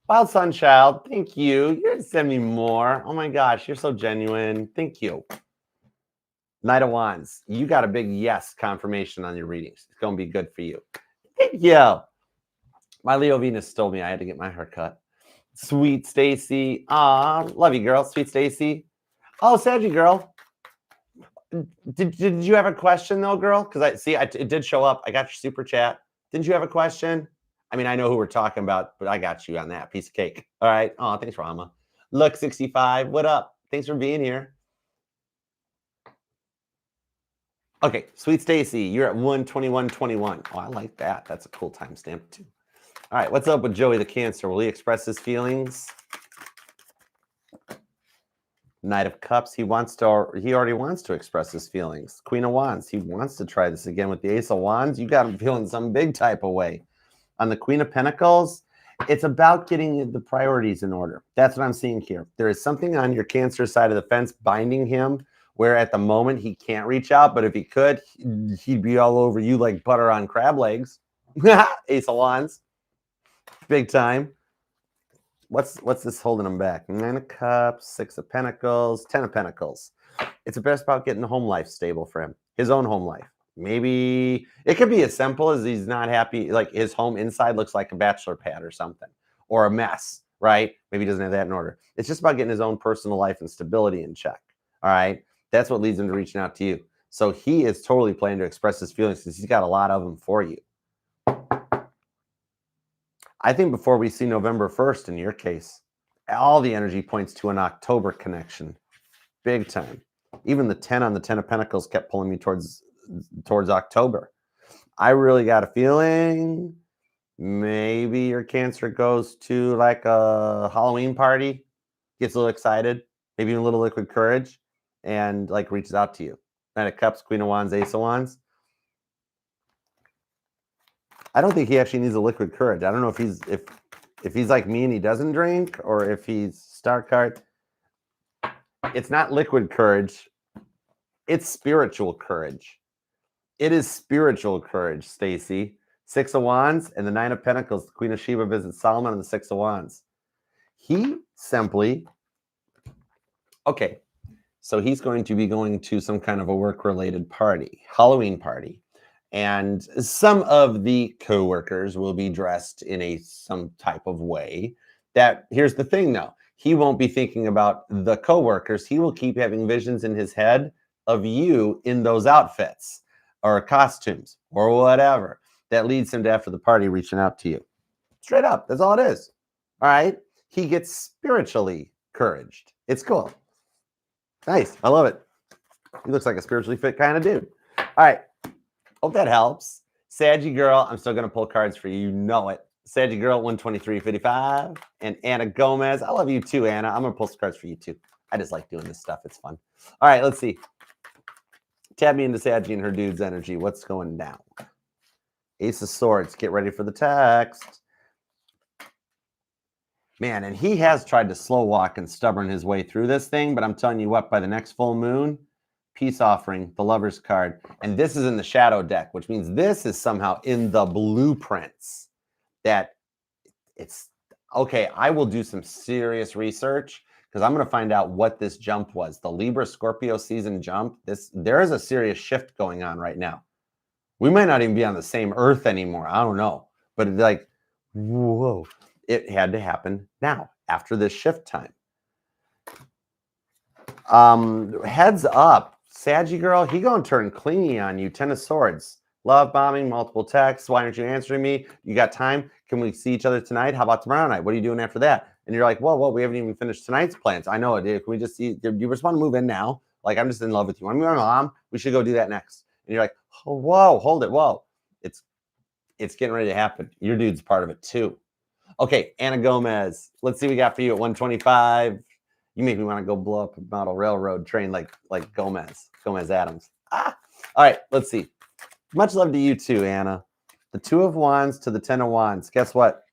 Wild Sunchild, thank you. You're going to send me more. Oh my gosh, you're so genuine. Thank you. Knight of Wands, you got a big yes confirmation on your readings. It's going to be good for you. Thank you. My Leo Venus told me I had to get my hair cut. Sweet Stacy. Love you, girl. Sweet Stacy. Oh, Saggy girl. Did you have a question though, girl? Because it did show up. I got your super chat. Didn't you have a question? I mean, I know who we're talking about, but I got you on that piece of cake. All right. Oh, thanks, Rama. Look, 65. What up? Thanks for being here. Okay, Sweet Stacy, you're at 121.21. Oh, I like that. That's a cool timestamp too. All right, what's up with Joey the Cancer? Will he express his feelings? Knight of Cups, he already wants to express his feelings. Queen of Wands, he wants to try this again with the Ace of Wands. You got him feeling some big type of way. On the Queen of Pentacles, it's about getting the priorities in order. That's what I'm seeing here. There is something on your Cancer side of the fence binding him, where at the moment he can't reach out, but if he could, he'd be all over you like butter on crab legs. Ace of Wands, big time. What's this holding him back? 9 of Cups, 6 of Pentacles, 10 of Pentacles. It's best about getting the home life stable for him, his own home life. Maybe it could be as simple as he's not happy, like his home inside looks like a bachelor pad or something, or a mess, right? Maybe he doesn't have that in order. It's just about getting his own personal life and stability in check, all right? That's what leads him to reaching out to you. So he is totally planning to express his feelings because he's got a lot of them for you. I think before we see November 1st, in your case, all the energy points to an October connection, big time. Even the 10 on the 10 of Pentacles kept pulling me towards October. I really got a feeling maybe your Cancer goes to like a Halloween party, gets a little excited, maybe even a little liquid courage, and like reaches out to you. Knight of Cups, Queen of Wands, Ace of Wands. I don't think he actually needs a liquid courage. I don't know if he's like me and he doesn't drink, or if he's star card. It's not liquid courage. It's spiritual courage. It is spiritual courage, Stacy. 6 of Wands and the 9 of Pentacles. The Queen of Sheba visits Solomon and the 6 of Wands. He simply, okay, so he's going to be going to some kind of a work-related party, Halloween party. And some of the coworkers will be dressed in some type of way. That, here's the thing though, he won't be thinking about the coworkers. He will keep having visions in his head of you in those outfits or costumes or whatever that leads him to, after the party, reaching out to you. Straight up, that's all it is. All right, he gets spiritually encouraged. It's cool. Nice, I love it. He looks like a spiritually fit kind of dude. All right. Hope that helps. Saggy girl, I'm still going to pull cards for you. You know it. Saggy girl, 123.55. And Anna Gomez. I love you too, Anna. I'm going to pull some cards for you too. I just like doing this stuff. It's fun. All right, let's see. Tab me into Saggy and her dude's energy. What's going down? Ace of Swords. Get ready for the text. Man, and he has tried to slow walk and stubborn his way through this thing, but I'm telling you what, by the next full moon, Peace Offering, the Lover's card. And this is in the shadow deck, which means this is somehow in the blueprints. That it's, okay, I will do some serious research because I'm going to find out what this jump was. The Libra-Scorpio season jump. There is a serious shift going on right now. We might not even be on the same earth anymore. I don't know. but it's like, whoa, it had to happen now after this shift time. Heads up, Saggy girl, he gonna turn clingy on you. 10 of Swords. Love bombing, multiple texts. Why aren't you answering me? You got time? Can we see each other tonight? How about tomorrow night? What are you doing after that? And you're like, whoa, we haven't even finished tonight's plans. I know it. Can we just see? Do you just want to move in now? Like, I'm just in love with you. I'm your mom. We should go do that next. And you're like, oh, whoa, hold it. Whoa. It's getting ready to happen. Your dude's part of it too. Okay, Anna Gomez. Let's see what we got for you at 125. You make me want to go blow up a model railroad train like Gomez Adams. All right, let's see. Much love to you too, Anna. The 2 of Wands to the 10 of Wands. Guess what?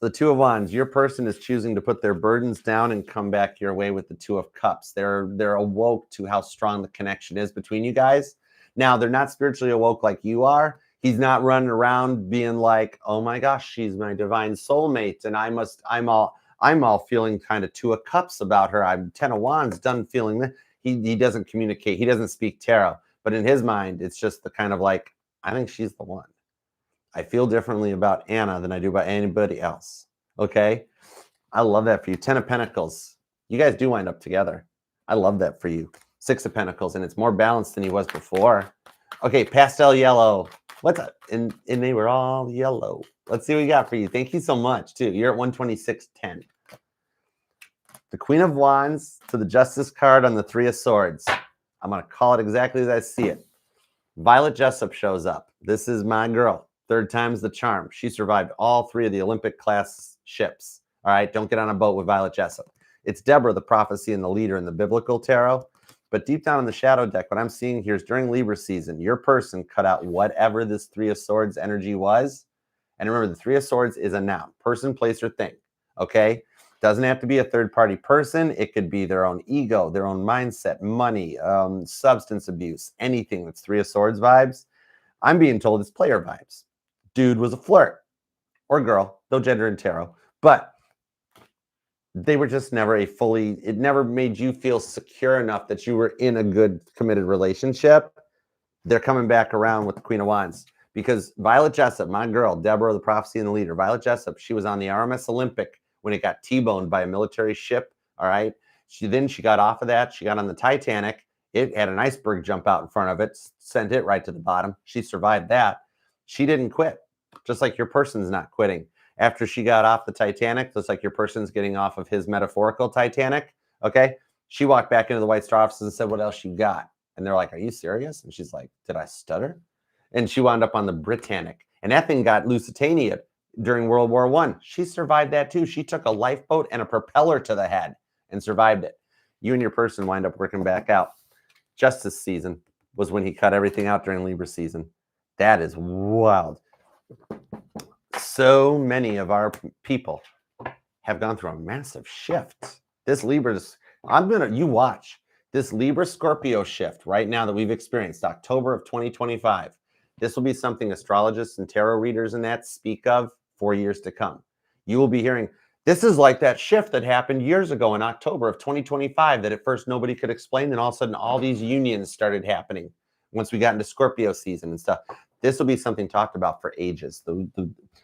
The 2 of Wands, your person is choosing to put their burdens down and come back your way with the 2 of Cups. They're awoke to how strong the connection is between you guys. Now, they're not spiritually awoke like you are. He's not running around being like, oh my gosh, she's my divine soulmate, and I'm all feeling kind of 2 of Cups about her. I'm 10 of Wands, done feeling that. He doesn't communicate. He doesn't speak tarot. But in his mind, it's just the kind of like, I think she's the one. I feel differently about Anna than I do about anybody else. Okay? I love that for you. 10 of Pentacles. You guys do wind up together. I love that for you. 6 of Pentacles, and it's more balanced than he was before. Okay, pastel yellow. What's up? And they were all yellow. Let's see what we got for you. Thank you so much, too. You're at 126.10. The Queen of Wands to the Justice card on the 3 of Swords. I'm going to call it exactly as I see it. Violet Jessup shows up. This is my girl. 3rd time's the charm. She survived all 3 of the Olympic-class ships. All right, don't get on a boat with Violet Jessup. It's Deborah, the prophecy and the leader in the biblical tarot. But deep down in the shadow deck, what I'm seeing here is during Libra season, your person cut out whatever this 3 of Swords energy was. And remember, the 3 of Swords is a noun. Person, place, or thing. Okay? Doesn't have to be a third-party person. It could be their own ego, their own mindset, money, substance abuse, anything that's 3 of Swords vibes. I'm being told it's player vibes. Dude was a flirt. Or girl. No gender in tarot. But they were just never it never made you feel secure enough that you were in a good, committed relationship. They're coming back around with the Queen of Wands. Because Violet Jessup, my girl, Deborah, the prophecy and the leader, Violet Jessup, she was on the RMS Olympic when it got T-boned by a military ship, all right? She got off of that. She got on the Titanic. It had an iceberg jump out in front of it, sent it right to the bottom. She survived that. She didn't quit, just like your person's not quitting. After she got off the Titanic, just like your person's getting off of his metaphorical Titanic, okay? She walked back into the White Star office and said, what else you got? And they're like, are you serious? And she's like, did I stutter? And she wound up on the Britannic. And that thing got Lusitania during World War I. She survived that too. She took a lifeboat and a propeller to the head and survived it. You and your person wind up working back out. Justice season was when he cut everything out during Libra season. That is wild. So many of our people have gone through a massive shift. This Libra's, you watch this Libra Scorpio shift right now that we've experienced, October of 2025. This will be something astrologists and tarot readers and that speak of for years to come. You will be hearing, this is like that shift that happened years ago in October of 2025 that at first nobody could explain. Then all of a sudden, all these unions started happening once we got into Scorpio season and stuff. This will be something talked about for ages.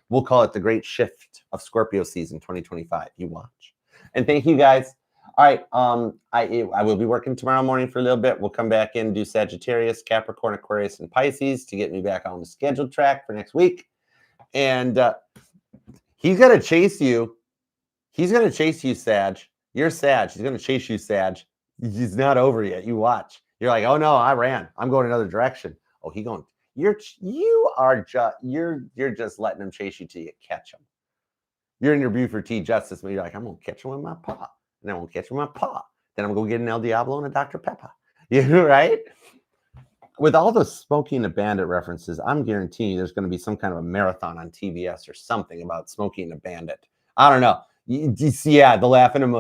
We'll call it the great shift of Scorpio season 2025. You watch. And thank you guys. All right. I will be working tomorrow morning for a little bit. We'll come back in and do Sagittarius, Capricorn, Aquarius, and Pisces to get me back on the scheduled track for next week. And he's going to chase you. He's going to chase you, Sag. You're Sag. He's going to chase you, Sag. He's not over yet. You watch. You're like, oh no, I ran. I'm going another direction. Oh, you're just letting him chase you till you catch him. You're in your Buford T Justice, but you're like, I'm gonna catch him with my paw. And I'm gonna catch him with my paw. Then I'm gonna go get an El Diablo and a Dr. Pepper. You right? With all the Smokey and the Bandit references, I'm guaranteeing you there's going to be some kind of a marathon on TBS or something about Smokey and the Bandit. I don't know. You see, yeah, the laughing and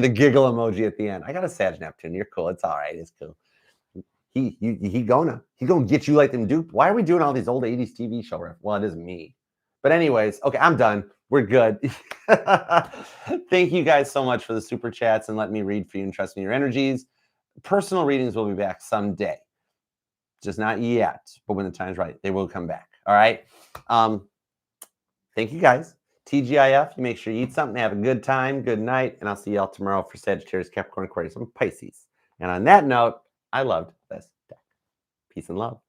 the giggle emoji at the end. I got a Sag Neptune. You're cool. It's all right. It's cool. He gonna get you like them dupe. Why are we doing all these old 80s TV show ref? Well, it is me. But anyways, okay, I'm done. We're good. Thank you guys so much for the super chats and let me read for you and trust me your energies. Personal readings will be back someday. Just not yet, but when the time's right, they will come back. All right. Thank you guys. TGIF, you make sure you eat something, have a good time, good night, and I'll see y'all tomorrow for Sagittarius, Capricorn, Aquarius, and Pisces. And on that note, I loved this deck. Peace and love.